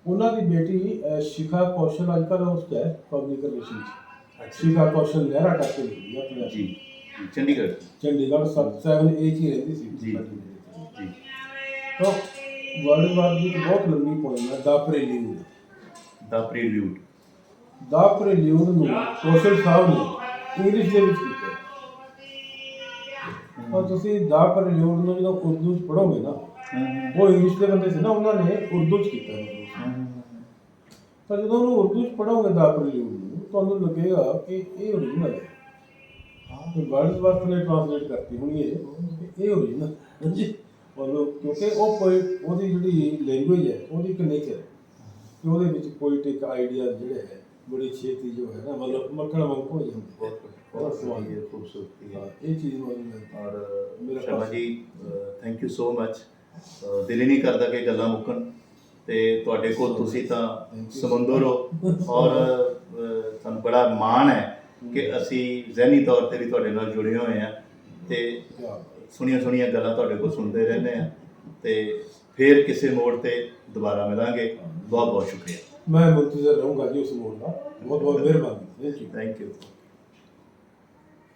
ਉਹਨਾਂ ਦੀ ਬੇਟੀ ਸ਼ਿਖਾ ਕੌਸ਼ਲ ਅੱਜ ਕੱਲ੍ਹ ਉਸ ਹੈ ਪਬਲਿਕ ਰਿਲੇਸ਼ਨ 'ਚ, ਸ਼ਿਖਾ ਕੌਸ਼ਲ ਲਹਿਰਾ ਕਰਕੇ ਲਿਖਦੀ ਹੈ ਆਪਣਾ ਜੀ, ਚੰਡੀਗੜ੍ਹ 7A 'ਚ ਹੀ ਰਹਿੰਦੀ ਸੀ ਜੀ। ਤਾਂ ਵਰਲਡ ਵਾਰ ਦੀ ਬਹੁਤ ਲੰਬੀ ਪੋਇਮ ਹੈ ਦਾ ਪ੍ਰੇਲਿਊਡ ਨੂੰ ਕੌਸ਼ਲ ਸਾਹਿਬ ਨੇ ਇੰਗਲਿਸ਼ ਦੇ ਵਿੱਚ ਕੀਤਾ। ਪਰ ਤੁਸੀਂ ਦਾ ਪ੍ਰੇਲਿਊਡ ਨੂੰ ਜਦੋਂ ਉਰਦੂ 'ਚ ਪੜ੍ਹੋਗੇ ਨਾ, ਉਹ ਇੰਗਲਿਸ਼ ਦੇ ਬੰਦੇ ਸੀ ਨਾ, ਉਹਨਾਂ ਨੇ ਉਰਦੂ 'ਚ ਕੀਤਾ ਮਤਲਬ। ਤਾਂ ਜਦੋਂ ਉਹਨੂੰ ਉਰਦੂ 'ਚ ਪੜ੍ਹੋਗੇ ਦਾ ਪ੍ਰਲਿਊਡ ਨੂੰ, ਤੁਹਾਨੂੰ ਲੱਗੇਗਾ ਕਿ ਇਹ ਓਰੀਜਨਲ ਹੈ। ਹਾਂ, ਵਰਡਸਵਰਥ ਨੇ ਟ੍ਰਾਂਸਲੇਟ ਕਰਤੀ ਹੋਣੀ ਇਹ ਓਰੀਜਨਲ ਹਾਂਜੀ। ਮਤਲਬ ਕਿਉਂਕਿ ਉਹ ਪੋਇਟ, ਉਹਦੀ ਜਿਹੜੀ ਲੈਂਗੁਏਜ ਹੈ, ਉਹਦੀ ਇੱਕ ਨੇਚਰ ਹੈ ਕਿ ਉਹਦੇ ਵਿੱਚ ਪੋਇਟਿਕ ਆਈਡੀਆ ਜਿਹੜੇ ਹੈ ਬੜੀ ਛੇਤੀ ਜੋ ਹੈ ਨਾ, ਮਤਲਬ ਮੱਖਣ ਵਾਂਗ ਹੋ ਜਾਂਦੇ। बहुत सही है, खूबसूरती है। ਇਹ ਚੀਜ਼ ਨੂੰ ਔਰ ਮੇਰਾ Sharma ji, thank you so much. ਦਿਲ ਹੀ ਨਹੀਂ ਕਰਦਾ ਕਿ ਗੱਲਾਂ ਮੁੱਕਣ, ਤੇ ਤੁਹਾਡੇ ਕੋਲ ਤੁਸੀਂ ਤਾਂ ਸਮੁੰਦਰ ਹੋ, ਔਰ ਸਾਨੂੰ ਬੜਾ ਮਾਣ ਹੈ ਕਿ ਅਸੀਂ ਜ਼ਹਿਨੀ ਤੌਰ ਤੇ ਵੀ ਤੁਹਾਡੇ ਨਾਲ ਜੁੜੇ ਹੋਏ ਹਾਂ, ਤੇ ਸੁਣੀਆਂ ਸੁਣੀਆਂ ਗੱਲਾਂ ਤੁਹਾਡੇ ਕੋਲ ਸੁਣਦੇ ਰਹਿੰਦੇ ਹਾਂ, ਤੇ ਫਿਰ ਕਿਸੇ ਮੋੜ ਤੇ ਦੁਬਾਰਾ ਮਿਲਾਂਗੇ। ਬਹੁਤ ਬਹੁਤ ਸ਼ੁਕਰੀਆ। ਮੈਂ ਮੁੰਤਜ਼ਰ ਰਹੂੰਗਾ ਜੀ ਉਸ ਮੋੜ ਦਾ। ਬਹੁਤ ਬਹੁਤ ਮਿਹਰਬਾਨੀ। Thank you. Thank you.